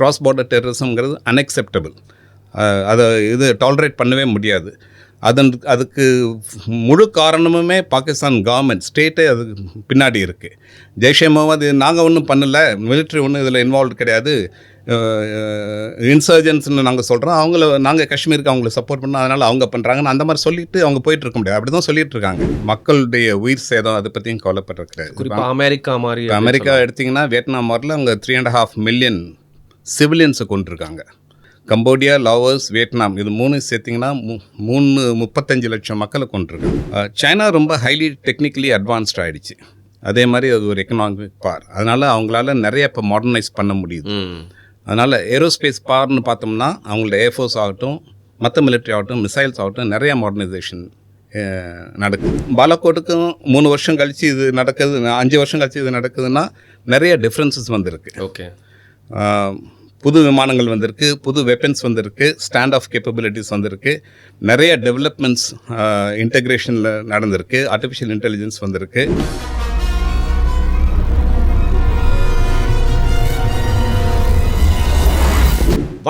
Cross border டெரரிசம்ங்கிறது unacceptable. அதை tolerate பண்ணவே முடியாது. அதுக்கு முழு காரணமுமே பாகிஸ்தான் கவர்மெண்ட், ஸ்டேட்டே அதுக்கு பின்னாடி இருக்குது. ஜெய்ஷே முகமது நாங்கள் ஒன்றும் பண்ணலை, மிலிட்ரி ஒன்றும் இதில் இன்வால்வ் கிடையாது, இன்சர்ஜென்ட்ஸ்னு நாங்கள் சொல்கிறோம், நாங்கள் காஷ்மீருக்கு அவங்கள சப்போர்ட் பண்ணோம், அதனால் அவங்க பண்ணுறாங்கன்னு அந்த மாதிரி சொல்லிட்டு அவங்க போயிட்டு இருக்க முடியாது. அப்படி தான் சொல்லிட்டு இருக்காங்க. மக்களுடைய உயிர் சேதம் அதை பற்றியும் கவலைப்படுற கிடையாது. குறிப்பாக அமெரிக்கா எடுத்திங்கன்னா வியட்நாம் மாதிரில அவங்க 3.5 மில்லியன் சிவிலியன்ஸை கொண்டிருக்காங்க. கம்போடியா, லாவோஸ், வியட்நாம் இது 3 சேர்த்திங்கன்னா 35 லட்சம் மக்களை கொண்டிருக்காங்க. சைனா ரொம்ப ஹைலி டெக்னிக்கலி அட்வான்ஸ்ட் ஆகிடுச்சு. அதே மாதிரி அது ஒரு எக்கனாமிக் பார். அதனால் அவங்களால நிறைய இப்போ மாடர்னைஸ் பண்ண முடியுது. அதனால் ஏரோஸ்பேஸ் பார்னு பார்த்தோம்னா அவங்களோட ஏர்ஃபோர்ஸ் ஆகட்டும், மற்ற மிலிட்ரி ஆகட்டும், மிசைல்ஸ் ஆகட்டும், நிறைய மாடர்னைசேஷன் நடக்குது. பாலாக்கோட்டுக்கும் 3 வருஷம் கழித்து இது நடக்குது, 5 வருஷம் கழித்து இது நடக்குதுன்னா நிறைய டிஃப்ரென்சஸ் வந்திருக்கு. ஓகே, புது விமானங்கள் வந்திருக்கு, புது வெப்பன்ஸ் வந்திருக்கு, ஸ்டாண்ட் ஆஃப் கேப்பபிலிட்டிஸ் வந்திருக்கு, நிறைய டெவலப்மெண்ட்ஸ் இன்டெக்ரேஷனில் நடந்திருக்கு, ஆர்டிஃபிஷியல் இன்டெலிஜென்ஸ் வந்திருக்கு.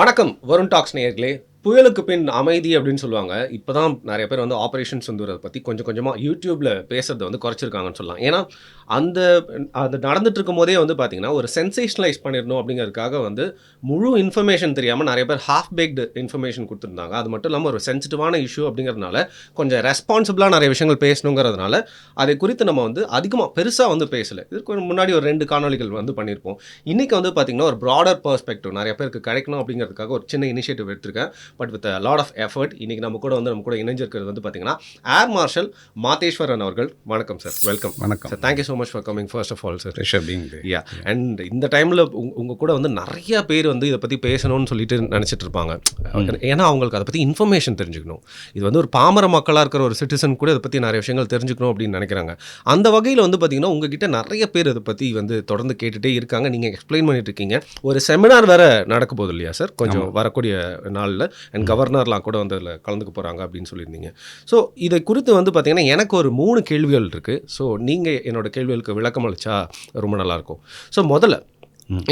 வணக்கம் வருண் டாக்ஸ் நேயர்களே. புயலுக்கு பின் அமைதி அப்படின்னு சொல்லுவாங்க. இப்போ தான் நிறைய பேர் வந்து ஆப்ரேஷன் சிந்தூரை பற்றி கொஞ்சம் கொஞ்சமாக யூடியூப்பில் பேசுகிறத வந்து குறைச்சிருக்காங்கன்னு சொல்லலாம். ஏன்னா அது நடந்துட்டு இருக்கும் போதே வந்து பார்த்திங்கன்னா ஒரு சென்சேஷனலைஸ் பண்ணிடணும் அப்படிங்கிறதுக்காக வந்து முழு இன்ஃபர்மேஷன் தெரியாமல் நிறைய பேர் ஹாஃப் பேக்டு இன்ஃபர்மேஷன் கொடுத்துருந்தாங்க. அது மட்டும் இல்லாமல் ஒரு சென்சிட்டிவான இஷ்யூ அப்படிங்கிறதுனால கொஞ்சம் ரெஸ்பான்சிபிளாக நிறைய விஷயங்கள் பேசணுங்கிறதுனால அதை குறித்து நம்ம வந்து அதிகமாக பெருசாக வந்து பேசலை. இதுக்கு முன்னாடி ஒரு 2 காணொலிகள் வந்து பண்ணியிருப்போம். இன்றைக்கி வந்து பார்த்திங்கன்னா ஒரு ப்ராடர் பெர்ஸ்பெக்டிவ் நிறைய பேருக்கு கிடைக்கணும் அப்படிங்கிறதுக்காக ஒரு சின்ன இனிஷியேட்டிவ் எடுத்திருக்கேன். But with lot of effort இன்றைக்கி நம்ம கூட இணைஞ்சிருக்கிறது வந்து பார்த்தீங்கன்னா ஏர் மார்ஷல் மாதேஸ்வரன் அவர்கள். வணக்கம் சார். வெல்கம். வணக்கம் sir. Thank you so much for coming first of all sir. Yeah. And இந்த டைமில் உங்கள் கூட வந்து நிறைய பேர் வந்து இதை பற்றி பேசணும்னு சொல்லிட்டு நினச்சிட்டு இருப்பாங்க. ஏன்னா அவங்களுக்கு அதை பற்றி இன்ஃபர்மேஷன் தெரிஞ்சுக்கணும். இது வந்து ஒரு பாமர மக்களாக இருக்கிற ஒரு சிட்டிசன் கூட இதை பற்றி நிறைய விஷயங்கள் தெரிஞ்சுக்கணும் அப்படின்னு நினைக்கிறாங்க. அந்த வகையில் வந்து பார்த்தீங்கன்னா உங்ககிட்ட நிறைய பேர் இதை பற்றி வந்து தொடர்ந்து கேட்டுகிட்டே இருக்காங்க. நீங்கள் எக்ஸ்பிளைன் பண்ணிட்டு இருக்கீங்க. ஒரு செமினார் வேறு நடக்க போகுது இல்லையா சார், கொஞ்சம் வரக்கூடிய நாளில். அண்ட் கவர்னர்லாம் கூட வந்து அதில் கலந்துக்க போகிறாங்க அப்படின்னு சொல்லியிருந்தீங்க. ஸோ இதை குறித்து வந்து பார்த்தீங்கன்னா எனக்கு ஒரு 3 கேள்விகள் இருக்குது. ஸோ நீங்கள் என்னோட கேள்விகளுக்கு விளக்கம் அளித்தா ரொம்ப நல்லாயிருக்கும். ஸோ முதல்ல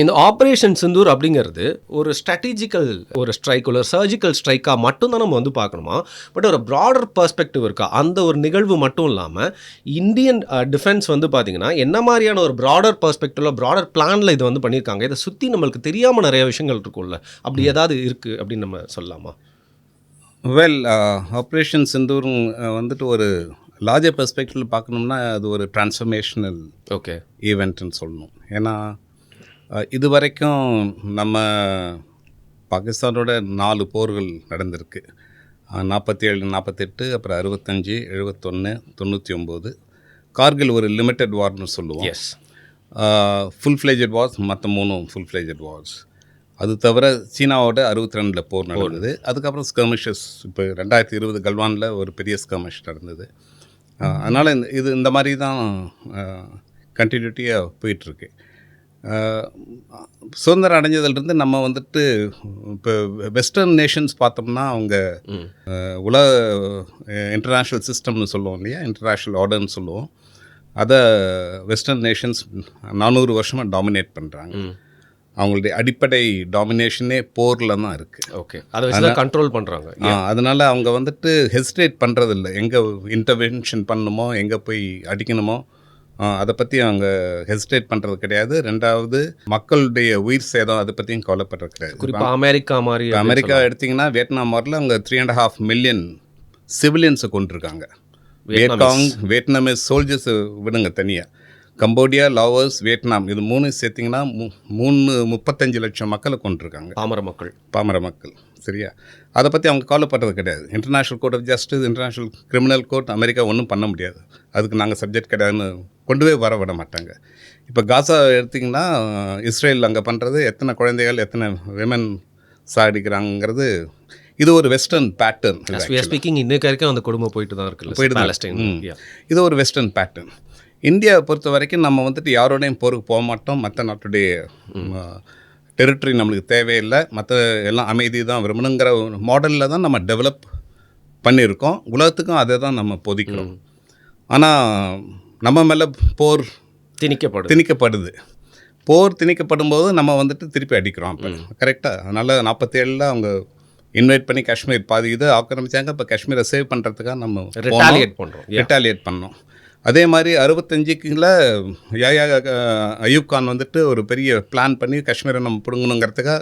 இந்த ஆப்ரேஷன் சிந்தூர் அப்படிங்கிறது ஒரு ஸ்ட்ராட்டஜிக்கல் ஒரு ஸ்ட்ரைக், ஒரு சர்ஜிக்கல் ஸ்ட்ரைக்காக மட்டும்தான் நம்ம வந்து பார்க்கணுமா? பட் ஒரு ப்ராடர் பெர்ஸ்பெக்டிவ் இருக்கா? அந்த ஒரு நிகழ்வு மட்டும் இல்லாமல் இந்தியன் டிஃபென்ஸ் வந்து பார்த்திங்கன்னா என்ன மாதிரியான ஒரு ப்ராடர் பெர்ஸ்பெக்டிவில் ப்ராடர் பிளானில் இது வந்து பண்ணியிருக்காங்க? இதை சுற்றி நம்மளுக்கு தெரியாமல் நிறைய விஷயங்கள் இருக்கும்ல, அப்படி ஏதாவது இருக்குது அப்படின்னு நம்ம சொல்லலாமா? வெல், ஆப்ரேஷன் சிந்தூர் வந்துட்டு ஒரு லார்ஜர் பெர்ஸ்பெக்டிவில் பார்க்கணும்னா அது ஒரு டிரான்ஸ்ஃபர்மேஷனல் ஈவெண்ட்னு சொல்லணும். ஏன்னா இது வரைக்கும் நம்ம பாகிஸ்தானோட 4 போர்கள் நடந்திருக்கு. 47, 48, அப்புறம் 65, 71, 99. கார்கில் ஒரு லிமிட்டட் வார்னு சொல்லுவோம். எஸ். ஃபுல் ஃப்ளேஜட் வார்ஸ், மற்ற 3 ஃபுல் ஃப்ளேஜட் வார்ஸ். அது தவிர சீனாவோட 62 போர் நடந்தது. அதுக்கப்புறம் ஸ்கர்மிஷஸ், இப்போ 2020 கல்வானில் ஒரு பெரிய ஸ்கர்மிஷ் நடந்தது. அதனால் இந்த மாதிரி தான் கண்டினியூட்டியாக போயிட்டுருக்கு. சுதந்திரம் அடைஞ்சதுலேருந்து நம்ம வந்துட்டு இப்போ வெஸ்டர்ன் நேஷன்ஸ் பார்த்தோம்னா அவங்க உலக இன்டர்நேஷ்னல் சிஸ்டம்னு சொல்லுவோம் இல்லையா, இன்டர்நேஷ்னல் ஆர்டர்னு சொல்லுவோம். அதை வெஸ்டர்ன் நேஷன்ஸ் 400 வருஷமாக டாமினேட் பண்ணுறாங்க. அவங்களுடைய அடிப்படை டாமினேஷனே போரில் தான் இருக்குது. ஓகே, அதை வச்சு கண்ட்ரோல் பண்ணுறாங்க. அதனால் அவங்க வந்துட்டு ஹெசிடேட் பண்ணுறதில்ல. எங்கே இன்டர்வென்ஷன் பண்ணணுமோ, எங்கே போய் அடிக்கணுமோ அதை பற்றி அவங்க ஹெசிடேட் பண்ணுறது கிடையாது. 2வது மக்களுடைய உயிர் சேதம் அதை பற்றியும் கவலைப்படுறது கிடையாது. குறிப்பாக அமெரிக்கா எடுத்திங்கன்னா வியட்நாம் மாதிரில அவங்க 3.5 மில்லியன் சிவிலியன்ஸை கொண்டிருக்காங்க. வியட்நாமீஸ் சோல்ஜர்ஸ் விடுங்க தனியாக. கம்போடியா, லாவோஸ், வியட்நாம் இது 3 சேர்த்திங்கன்னா 35 லட்சம் மக்களை கொண்டிருக்காங்க. பாமர மக்கள். சரியா? அதை பற்றி அவங்க கவலைப்படுறது கிடையாது. International court of justice, international criminal court America ஒன்றும் பண்ண முடியாது. அதுக்கு நாங்கள் சப்ஜெக்ட் கிடையாதுன்னு கொண்டு வர விட மாட்டாங்க. இப்போ காசா எடுத்திங்கன்னா இஸ்ரேல் அங்கே பண்ணுறது, எத்தனை குழந்தைகள் எத்தனை விமன் சாடிக்கிறாங்கிறது இது ஒரு வெஸ்டர்ன் பேட்டர்ன். இன்னைக்கு வரைக்கும் அந்த கொடுமை போயிட்டு தான் இருக்குது. இது ஒரு வெஸ்டர்ன் பேட்டர்ன். இந்தியாவை பொறுத்த வரைக்கும் நம்ம வந்துட்டு யாரோடையும் போருக்கு போக மாட்டோம். மற்ற நாட்டுடைய டெரிட்டரி நம்மளுக்கு தேவையில்லை, மற்ற எல்லாம் அமைதி தான் விரும்பணுங்கிற மாடலில் தான் நம்ம டெவலப் பண்ணியிருக்கோம். உலகத்துக்கும் அதை தான் நம்ம பொதிக்கிறோம். ஆனால் நம்ம மேலே போர் திணிக்கப்படுது. போர் திணிக்கப்படும் போது நம்ம வந்துட்டு திருப்பி அடிக்கிறோம் அப்போ கரெக்டாக. அதனால் 47 அவங்க இன்வைட் பண்ணி காஷ்மீர் பாதி இது ஆக்கிரமிச்சாங்க. இப்போ காஷ்மீரை சேவ் பண்ணுறதுக்காக நம்ம ரிட்டாலியேட் பண்ணோம். அதே மாதிரி 65க்குள்ள யாயா அயூப் கான் வந்துட்டு ஒரு பெரிய பிளான் பண்ணி காஷ்மீரை நம்ம பிடுங்கணுங்கிறதுக்காக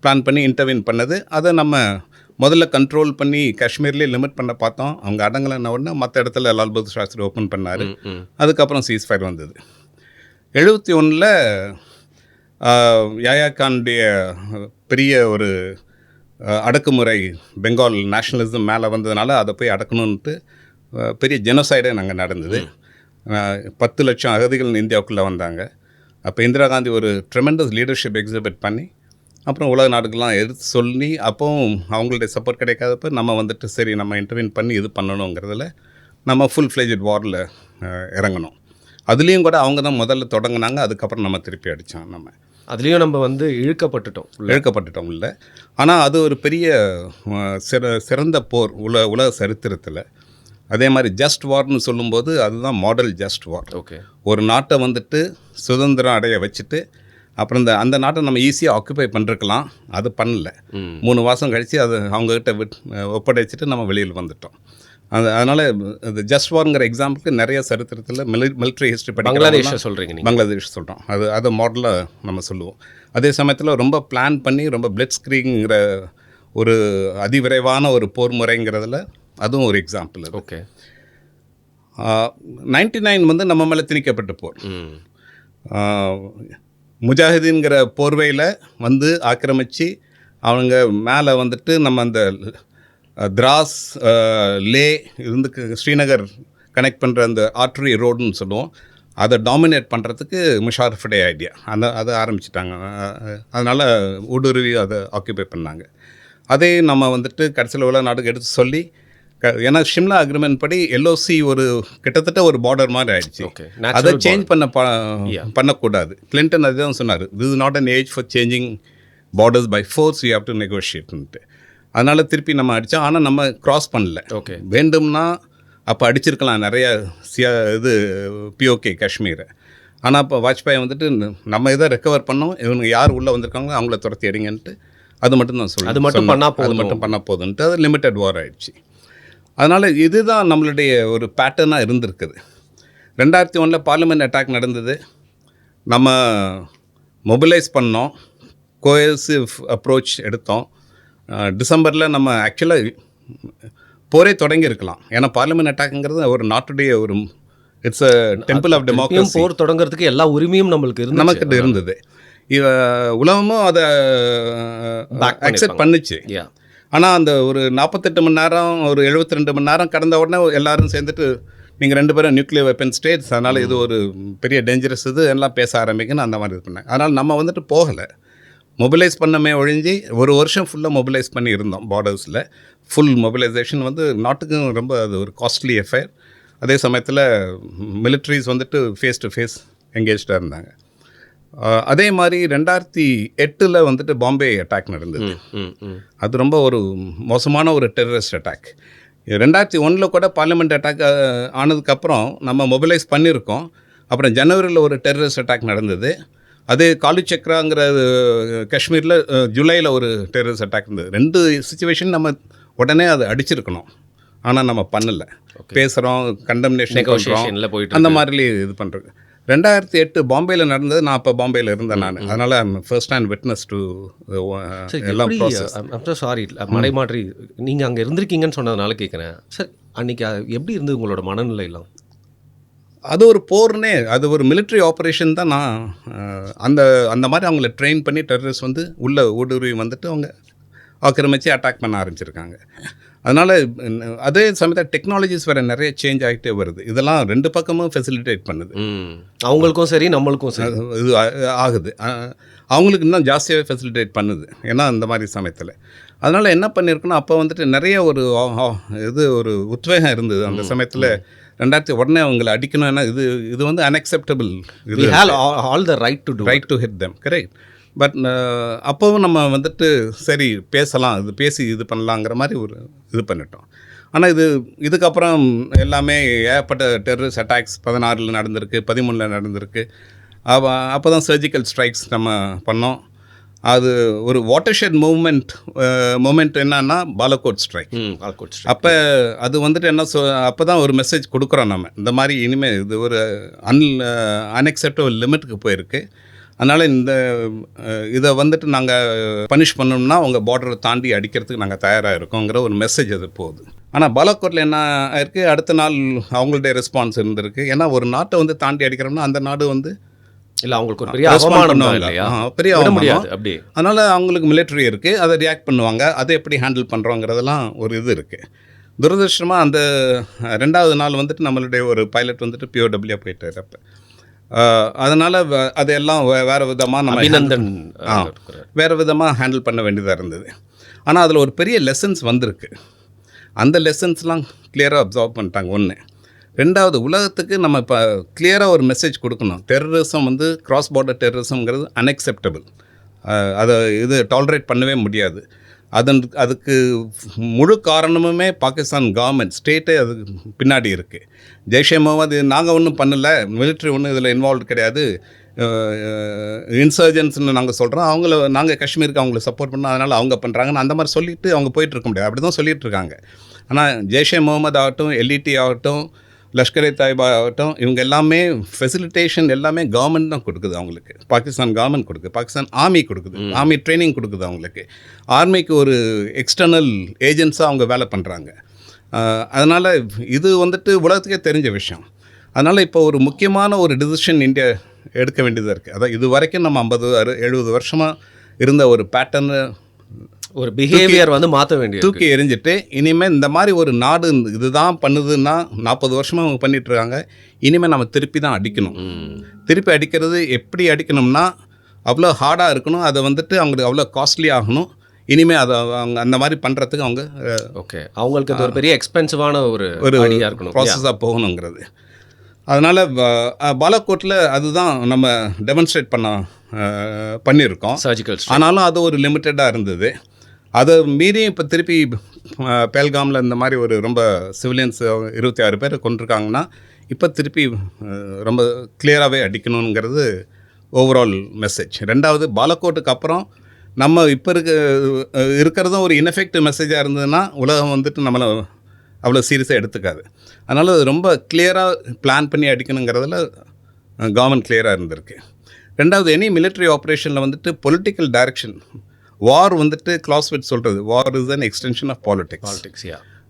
பிளான் பண்ணி இன்டர்வியூன் பண்ணது. அதை நம்ம முதல்ல கண்ட்ரோல் பண்ணி காஷ்மீர்லேயே லிமிட் பண்ண பார்த்தோம். அவங்க அடங்கலைன்ன உடனே மற்ற இடத்துல லால் பகதூர் சாஸ்திரி ஓப்பன் பண்ணார். அதுக்கப்புறம் சீஸ்ஃபயர் வந்தது. 71ல் யாயா கானுடைய பெரிய ஒரு அடக்குமுறை பெங்கால் நேஷ்னலிசம் மேலே வந்ததுனால அதை போய் அடக்கணுன்ட்டு பெரிய ஜெனோசைடே நாங்கள் நடந்தது. 10 லட்சம் அகதிகள் இந்தியாவுக்குள்ளே வந்தாங்க. அப்போ இந்திரா காந்தி ஒரு ட்ரெமெண்டஸ் லீடர்ஷிப் எக்ஸிபிட் பண்ணி அப்புறம் உலக நாடுகள்லாம் எடுத்து சொல்லி அப்போவும் அவங்களுடைய சப்போர்ட் கிடைக்காதப்போ நம்ம வந்துட்டு சரி நம்ம இன்டர்வியூன் பண்ணி இது பண்ணணுங்கிறதுல நம்ம ஃபுல் ஃப்ளெஜ்ட் வாரில் இறங்கணும். அதுலேயும் கூட அவங்க தான் முதல்ல தொடங்கினாங்க. அதுக்கப்புறம் நம்ம திருப்பி அடித்தோம். நம்ம அதுலேயும் நம்ம வந்து இழுக்கப்பட்டுட்டோம் இல்லை. ஆனால் அது ஒரு பெரிய சிறந்த போர் உலக சரித்திரத்தில். அதே மாதிரி ஜஸ்ட் வார்னு சொல்லும்போது அதுதான் மாடல் ஜஸ்ட் வார். ஓகே, ஒரு நாட்டை வந்துட்டு சுதந்திரம் அடைய வச்சுட்டு அப்புறம் அந்த நாட்டை நம்ம ஈஸியாக ஆக்குப்பை பண்ணிருக்கலாம். அது பண்ணல. 3 மாதம் கழித்து அது அவங்கக்கிட்ட ஒப்படைச்சிட்டு நம்ம வெளியில் வந்துட்டோம். அதனால் அது ஜஸ்ட் வார்ங்கிற எக்ஸாம்பிளுக்கு நிறைய சரித்திரத்தில் மிலிட்ரி ஹிஸ்ட்ரி பங்களாதேஷ் சொல்கிறோம். அது மாடலாக நம்ம சொல்லுவோம். அதே சமயத்தில் ரொம்ப பிளான் பண்ணி ரொம்ப பிளிட்ஸ்கிரீங்கிற ஒரு அதிவிரைவான ஒரு போர் முறைங்கிறதுல அதுவும் ஒரு எக்ஸாம்பிள். ஓகே, 99 வந்து நம்ம மேலே திணிக்கப்பட்ட போர். முஜாஹிதீன்கிற போர்வையில் வந்து ஆக்கிரமித்து அவங்க மேலே வந்துட்டு நம்ம அந்த திராஸ் லே இருந்து ஸ்ரீநகர் கனெக்ட் பண்ணுற அந்த ஆர்ட்ரி ரோடுன்னு சொல்லுவோம். அதை டாமினேட் பண்ணுறதுக்கு முஷாரஃபுடைய ஐடியா அதை ஆரம்பிச்சிட்டாங்க. அதனால் ஊடுருவி அதை ஆக்கியபை பண்ணாங்க. அதே நம்ம வந்துட்டு கடைசியில் உலக நாட்டுக்கு எடுத்து சொல்லி ஏன்னா ஷிம்லா அக்ரிமெண்ட் படி எல்ஓசி ஒரு கிட்டத்தட்ட ஒரு பார்டர் மாதிரி ஆயிடுச்சு. அதை சேஞ்ச் பண்ணக்கூடாது. கிளின்டன் அதுதான் சொன்னார், this is not an age for changing borders by force, you have to நெகோஷியேட்ன்ட்டு. அதனால் திருப்பி நம்ம அடித்தோம். ஆனால் நம்ம க்ராஸ் பண்ணல. ஓகே, வேண்டும்னா அப்போ அடிச்சிருக்கலாம் நிறைய பிஓகே காஷ்மீரை. ஆனால் இப்போ வாஜ்பாய் வந்துட்டு நம்ம இதை ரெக்கவர் பண்ணோம், இவங்க யார் உள்ளே வந்திருக்காங்களோ அவங்கள துரத்தி அடிங்கன்ட்டு அது மட்டும் தான் சொல்லுவேன். அது மட்டும் பண்ணால் போதுன்ட்டு அது லிமிட்டட் வார் ஆயிடுச்சு. அதனால் இதுதான் நம்மளுடைய ஒரு பேட்டர்னாக இருந்திருக்குது. 2001 பார்லிமெண்ட் அட்டாக் நடந்தது. நம்ம மொபிலைஸ் பண்ணோம், கோயசிவ் அப்ரோச் எடுத்தோம். டிசம்பரில் நம்ம ஆக்சுவலாக போரே தொடங்கியிருக்கலாம். ஏன்னா பார்லிமெண்ட் அட்டாக்ங்கிறது ஒரு நாட்டுடைய ஒரு it's a temple of democracy. போர் தொடங்கிறதுக்கு எல்லா உரிமையும் நமக்கு இருந்தது. உலகமும் அதை அக்செப்ட் பண்ணுச்சு. ஆனால் அந்த ஒரு 48 மணி நேரம் ஒரு 72 மணி நேரம் கடந்த உடனே எல்லோரும் சேர்ந்துட்டு நீங்கள் 2 பேரும் நியூக்ளியர் வெப்பன் ஸ்டேட்ஸ், அதனால் இது ஒரு பெரிய டேஞ்சரஸ் இது எல்லாம் பேச ஆரம்பிக்கணும். அந்த மாதிரி இது பண்ணாங்க. அதனால் நம்ம வந்துட்டு போகலை, மொபிலைஸ் பண்ணமே ஒழிஞ்சி ஒரு வருஷம் ஃபுல்லாக மொபிலைஸ் பண்ணி இருந்தோம். பார்டர்ஸில் ஃபுல் மொபிலைசேஷன் வந்து நாட்டுக்கும் ரொம்ப அது ஒரு காஸ்ட்லி எஃபேர். அதே சமயத்தில் மிலிட்ரிஸ் வந்துட்டு ஃபேஸ் டு ஃபேஸ் எங்கேஜாக இருந்தாங்க. அதே மாதிரி 2008 வந்துட்டு பாம்பே அட்டாக் நடந்தது. அது ரொம்ப ஒரு மோசமான ஒரு டெரரிஸ்ட் அட்டாக். 2001 கூட பார்லிமெண்ட் அட்டாக் ஆனதுக்கப்புறம் நம்ம மொபிலைஸ் பண்ணியிருக்கோம். அப்புறம் ஜனவரியில் ஒரு டெரரிஸ்ட் அட்டாக் நடந்தது. அதே காலு சக்ராங்கிற காஷ்மீரில் ஜூலையில் ஒரு டெரரிஸ்ட் அட்டாக் இருந்தது. 2 சிச்சுவேஷன் நம்ம உடனே அதை அடிச்சிருக்கணும். ஆனால் நம்ம பண்ணலை. பேசுகிறோம், கண்டம்னேஷன் போயிட்டு அந்த மாதிரி இது பண்ணுறது. 2008 பாம்பேயில் நடந்தது. நான் அப்போ பாம்பேயில் இருந்தேன் நான். அதனால் ஃபர்ஸ்ட் ஹேண்ட் விட்னஸ் டு எல்லாம் ப்ராசஸ். சாரி மடைமாற்றி நீங்கள் அங்கே இருந்திருக்கீங்கன்னு சொன்னதுனால கேட்குறேன் சார். அன்றைக்கி எப்படி இருந்தது உங்களோட மனநிலையெல்லாம்? அது ஒரு போர்னே, அது ஒரு மிலிட்ரி ஆப்ரேஷன் தான். நான் அந்த மாதிரி அவங்கள ட்ரெயின் பண்ணி டெரரிஸ்ட் வந்து உள்ளே ஊடுருவி வந்துட்டு அவங்க ஆக்கிரமித்து அட்டாக் பண்ண ஆரம்பிச்சிருக்காங்க. அதனால் அதே சமயத்தில் டெக்னாலஜிஸ் வேறு நிறைய சேஞ்ச் ஆகிட்டே வருது. இதெல்லாம் 2 பக்கமும் ஃபெசிலிட்டேட் பண்ணுது. அவங்களுக்கும் சரி நம்மளுக்கும் சரி இது ஆகுது. அவங்களுக்கு இன்னும் ஜாஸ்தியாகவே ஃபெசிலிட்டேட் பண்ணுது. ஏன்னா அந்த மாதிரி சமயத்தில் அதனால் என்ன பண்ணியிருக்குன்னா அப்போ வந்துட்டு நிறைய ஒரு உத்வேகம் இருந்தது அந்த சமயத்தில். 2000 உடனே அவங்களை அடிக்கணும். ஏன்னா இது வந்து unacceptable. All the right to hit them. Correct. But அப்போவும் நம்ம வந்துட்டு சரி பேசலாம், பேசி இது பண்ணலாங்கிற மாதிரி ஒரு இது பண்ணிட்டோம். ஆனால் இதுக்கப்புறம் எல்லாமே ஏகப்பட்ட டெரரிஸ்ட் அட்டாக்ஸ் 16 நடந்திருக்கு, 13 நடந்திருக்கு. அப்போ தான் சர்ஜிக்கல் ஸ்ட்ரைக்ஸ் நம்ம பண்ணோம். அது ஒரு வாட்டர்ஷெட் மூமெண்ட் என்னன்னா பாலகோட் ஸ்ட்ரைக். அப்போ அது வந்துட்டு என்ன அப்போ தான் ஒரு மெசேஜ் கொடுக்குறோம் நம்ம, இந்த மாதிரி இனிமேல் இது ஒரு அன்அக்செப்டபிள் லிமிட்டுக்கு போயிருக்கு, அதனால் இதை வந்துட்டு நாங்கள் பனிஷ் பண்ணோம்னா உங்கள் பார்டரை தாண்டி அடிக்கிறதுக்கு நாங்கள் தயாராக இருக்கோங்கிற ஒரு மெசேஜ் அது போகுது. ஆனால் பாலக்கோட்டில் என்ன ஆயிருக்கு, அடுத்த நாள் அவங்களுடைய ரெஸ்பான்ஸ் இருந்திருக்கு. ஏன்னா ஒரு நாட்டை வந்து தாண்டி அடிக்கிறோம்னா அந்த நாடு வந்து இல்லை அவங்களுக்கு ஒரு பெரிய அவமானம் இல்லையா, பெரிய அவமானம். அப்படி அதனால் அவங்களுக்கு மிலிட்ரி இருக்குது, அதை ரியாக்ட் பண்ணுவாங்க, அதை எப்படி ஹேண்டில் பண்ணுறோங்கிறதெல்லாம் ஒரு இது இருக்குது. துரதிருஷ்டமாக அந்த 2வது நாள் வந்துட்டு நம்மளுடைய ஒரு பைலட் வந்துட்டு POW போயிட்டார். அப்போ அதனால் அதையெல்லாம் வேறு விதமாக நம்ம வேறு விதமாக ஹேண்டில் பண்ண வேண்டியதாக இருந்தது. ஆனால் அதில் ஒரு பெரிய லெசன்ஸ் வந்திருக்கு. அந்த லெசன்ஸ்லாம் கிளியராக அப்சர்வ் பண்ணிட்டாங்க. 1. 2வது, உலகத்துக்கு நம்ம இப்போ கிளியராக ஒரு மெசேஜ் கொடுக்கணும். டெரரிசம் வந்து கிராஸ் பார்டர் டெரரிசம்ங்கிறது அன்அக்செப்டபிள், அதை டாலரேட் பண்ணவே முடியாது. அதுக்கு முழு காரணமுமே பாகிஸ்தான் கவர்மெண்ட், ஸ்டேட்டே அது பின்னாடி இருக்குது. ஜெய்ஷே முகமது நாங்கள் ஒன்றும் பண்ணலை, மிலிட்ரி ஒன்றும் இதில் இன்வால்வ் கிடையாது, இன்சர்ஜென்ட்ஸ்னு நாங்கள் சொல்கிறோம், நாங்கள் காஷ்மீருக்கு அவங்கள சப்போர்ட் பண்ணோம், அதனால் அவங்க பண்ணுறாங்கன்னு அந்த மாதிரி சொல்லிவிட்டு அவங்க போயிட்டுருக்க முடியாது. அப்படி தான் சொல்லிகிட்டு இருக்காங்க. ஆனால் ஜெய்ஷே முகமது ஆகட்டும், LET ஆகட்டும், லஷ்கர் தாய்பா ஆகட்டும், இவங்க எல்லாமே ஃபெசிலிட்டேஷன் எல்லாமே கவர்மெண்ட் தான் கொடுக்குது அவங்களுக்கு. பாகிஸ்தான் கவர்மெண்ட் கொடுக்குது, பாகிஸ்தான் ஆர்மி கொடுக்குது, ஆர்மி ட்ரைனிங் கொடுக்குது அவங்களுக்கு. ஆர்மிக்கு ஒரு எக்ஸ்டர்னல் ஏஜென்ட்ஸாக அவங்க வேலை பண்ணுறாங்க. அதனால் இது வந்துட்டு உலகத்துக்கே தெரிஞ்ச விஷயம். அதனால் இப்போ ஒரு முக்கியமான ஒரு டிசிஷன் இந்தியா எடுக்க வேண்டியதாக இருக்குது. அதான் இது வரைக்கும் நம்ம 50-70 வருஷமாக இருந்த ஒரு பேட்டர்னு, ஒரு பிஹேவியர் வந்து மாற்ற வேண்டியது, தூக்கி எறிஞ்சிட்டு இனிமேல் இந்த மாதிரி ஒரு நாடு இதுதான் பண்ணுதுன்னா 40 வருஷமாக அவங்க பண்ணிகிட்ருக்காங்க, இனிமேல் நம்ம திருப்பி தான் அடிக்கணும். திருப்பி அடிக்கிறது எப்படி அடிக்கணும்னா அவ்வளோ ஹார்டாக இருக்கணும், அதை வந்துட்டு அவங்களுக்கு அவ்வளோ காஸ்ட்லி ஆகணும். இனிமேல் அதை அவங்க அந்த மாதிரி பண்ணுறதுக்கு அவங்க அவங்களுக்கு அது ஒரு பெரிய எக்ஸ்பென்சிவான ஒரு ப்ராசஸாக போகணுங்கிறது. அதனால் பாலக்கோட்டில் அதுதான் நம்ம டெமான்ஸ்ட்ரேட் பண்ணியிருக்கோம். ஆனாலும் அது ஒரு லிமிட்டடாக இருந்தது. அதை மீறி இப்போ திருப்பி பேல்காமில் இந்த மாதிரி ஒரு ரொம்ப சிவிலியன்ஸ் 26 பேர் கொண்டிருக்காங்கன்னா இப்போ திருப்பி ரொம்ப கிளியராகவே அடிக்கணுங்கிறது ஓவரால் மெசேஜ். 2வது, பாலக்கோட்டுக்கு அப்புறம் நம்ம இப்போ இருக்கிறதும் ஒரு இன்எஃபெக்டிவ் மெசேஜாக இருந்ததுன்னா உலகம் வந்துட்டு நம்மளை அவ்வளோ சீரியஸாக எடுத்துக்காது. அதனால் அது ரொம்ப கிளியராக பிளான் பண்ணி அடிக்கணுங்கிறதுல கவர்மெண்ட் கிளியராக இருந்திருக்கு. 2வது, எனி மிலிட்ரி ஆப்ரேஷனில் வந்துட்டு பொலிட்டிக்கல் டைரக்ஷன், வார் வந்துட்டு கிளாஸ்விட் சொல்கிறது, war is an extension of politics,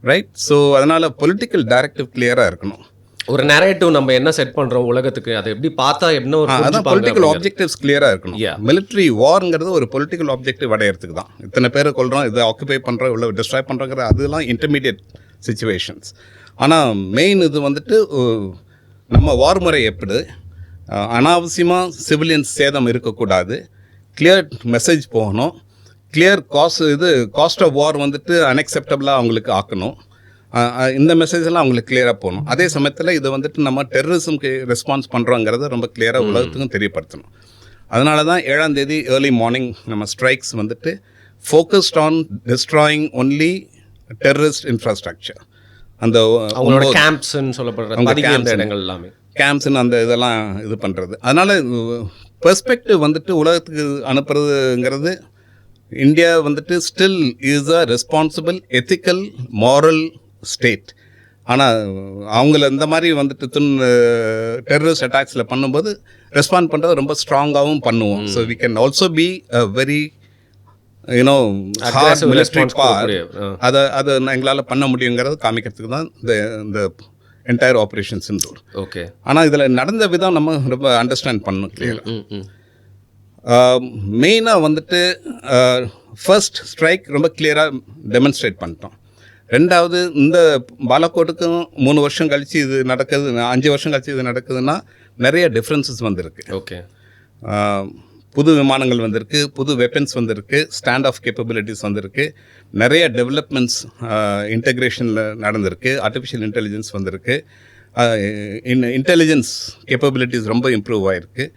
right? So அதனால் பொலிட்டிக்கல் டைரக்டிவ் கிளியராக இருக்கணும். ஒரு நரேட்டிவ் நம்ம என்ன செட் பண்ணுறோம் உலகத்துக்கு, அதை எப்படி பார்த்தா என்ன ஒரு அதான் பொலிட்டிக்கல் ஆப்ஜெக்டிவ்ஸ் கிளியராக இருக்கணும். மிலிட்ரி வார்ங்கிறது ஒரு பொலிட்டிக்கல் ஆப்ஜெக்டிவ் அடையிறதுக்கு தான். இத்தனை பேரை கொள்கிறோம், இதை ஆக்குபை பண்ணுறோம், இவ்வளோ டிஸ்ட்ராய் பண்ணுறோங்கிற அதெல்லாம் இன்டர்மீடியட் சிச்சுவேஷன்ஸ். ஆனால் மெயின் இது வந்துட்டு நம்ம வார் முறை எப்படி அனாவசியமாக சிவிலியன்ஸ் சேதம் இருக்கக்கூடாது, கிளியர் மெசேஜ் போகணும், கிளியர் காஸ்ட் ஆஃப் வார் வந்துட்டு அன்அக்செப்டபிளாக அவங்களுக்கு ஆக்கணும். இந்த மெசேஜ் எல்லாம் அவங்களுக்கு கிளியராக போகணும். அதே சமயத்தில் இதை வந்துட்டு நம்ம டெரரிசம்க்கு ரெஸ்பான்ஸ் பண்ணுறோங்கிறத ரொம்ப கிளியராக உலகத்துக்கும் தெரியப்படுத்தணும். அதனால தான் 7ஆம் தேதி ஏர்லி மார்னிங் நம்ம ஸ்ட்ரைக்ஸ் வந்துட்டு focused on destroying only terrorist infrastructure. அந்த அவங்களோட கேம்ப்ஸ்ன்னு சொல்லப்படுற இடங்கள் எல்லாமே கேம்ப்ஸ்ன்னு அந்த இதெல்லாம் இது பண்ணுறது. அதனால் பெர்ஸ்பெக்டிவ் வந்துட்டு உலகத்துக்கு அனுப்புறதுங்கிறது, இந்தியா வந்துட்டு still is a responsible ethical moral state. ஆனால் அவங்கள இந்த மாதிரி வந்துட்டு டெரரிஸ்ட் அட்டாக்ஸில் பண்ணும்போது ரெஸ்பாண்ட் பண்ணுறது ரொம்ப ஸ்ட்ராங்காகவும் பண்ணுவோம். So we can also be a very hard military power. அதை எங்களால் பண்ண முடியுங்கிறது காமிக்கிறதுக்கு தான் இந்த என்டையர் ஆப்ரேஷன் சிந்தூர். ஓகே. ஆனால் இதில் நடந்த விதம் நம்ம ரொம்ப அண்டர்ஸ்டாண்ட் பண்ணணும் கிளியராக. மெயினாக வந்துட்டு ஃபர்ஸ்ட் ஸ்ட்ரைக் ரொம்ப கிளியராக டெமான்ஸ்ட்ரேட் பண்ணிட்டோம். 2வது, இந்த பாலக்கோட்டுக்கும் 3 வருஷம் கழித்து இது நடக்குது, 5 வருஷம் கழித்து இது நடக்குதுன்னா நிறைய டிஃப்ரென்சஸ் வந்திருக்கு. ஓகே. புது விமானங்கள் வந்திருக்கு, புது வெப்பன்ஸ் வந்திருக்கு, ஸ்டாண்ட் ஆஃப் கேப்பபிலிட்டிஸ் வந்திருக்கு, நிறைய டெவலப்மெண்ட்ஸ் இன்டெக்ரேஷனில் நடந்திருக்கு, ஆர்டிஃபிஷியல் இன்டெலிஜென்ஸ் வந்திருக்கு, இன்டெலிஜென்ஸ் கேப்பபிலிட்டிஸ் ரொம்ப இம்ப்ரூவ் ஆகிருக்கு.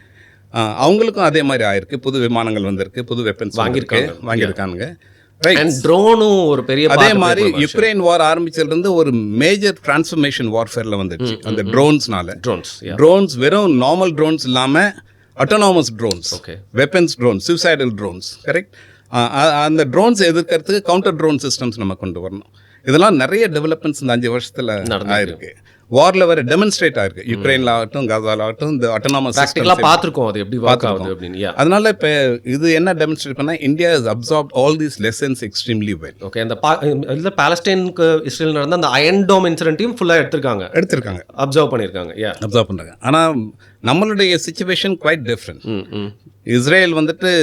அவங்களுக்கும் அதே மாதிரி ஆயிருக்கு, புது விமானங்கள் வந்திருக்கு, புது வெப்பன்ஸ் வாங்கியிருக்காங்க. ட்ரோனும் ஒரு பெரிய, அதே மாதிரி யுக்ரைன் வார் ஆரம்பிச்சிலிருந்து ஒரு மேஜர் டிரான்ஸ்ஃபர்மேஷன் வார்ஃபேரில் வந்துடுச்சு அந்த ட்ரோன்ஸ்னால. ட்ரோன்ஸ் வெறும் நார்மல் ட்ரோன்ஸ் இல்லாமல் autonomous drones, Okay. Weapons drones, suicidal drones, correct. அந்த ட்ரோன்ஸ் எதிர்க்கிறதுக்கு கவுண்டர் ட்ரோன் சிஸ்டம்ஸ் நம்ம கொண்டு வரணும். இதெல்லாம் நிறைய டெவலப்மெண்ட்ஸ் இந்த 5 வருஷத்தில் ஆயிருக்கு. வாரில் வேறு டெமான்ஸ்ட்ரேட் ஆயிருக்கு. யுக்ரைனில் ஆகட்டும், காசாவில் ஆகட்டும், இந்த அட்டானமஸ் ப்ராக்டிக்கலாக பார்த்துருக்கோம் அது எப்படி ஒர்க் ஆகுது அப்படின்னு. Yeah. அதனால இப்போ இது என்ன டெமான்ஸ்ட்ரேட் பண்ணால் India has absorbed all these lessons extremely well. Okay, அந்த இதில் பாலஸ்டைனுக்கு இஸ்ரேல் நடந்த அந்த அயன் டோம் இன்சிடென்ட்டையும் ஃபுல்லாக எடுத்திருக்காங்க, அப்சர்வ் பண்ணியிருக்காங்க. அப்சர்வ் பண்ணுறாங்க. ஆனால் நம்மளுடைய சிச்சுவேஷன் குவைட் டிஃப்ரெண்ட். இஸ்ரேல் வந்துட்டு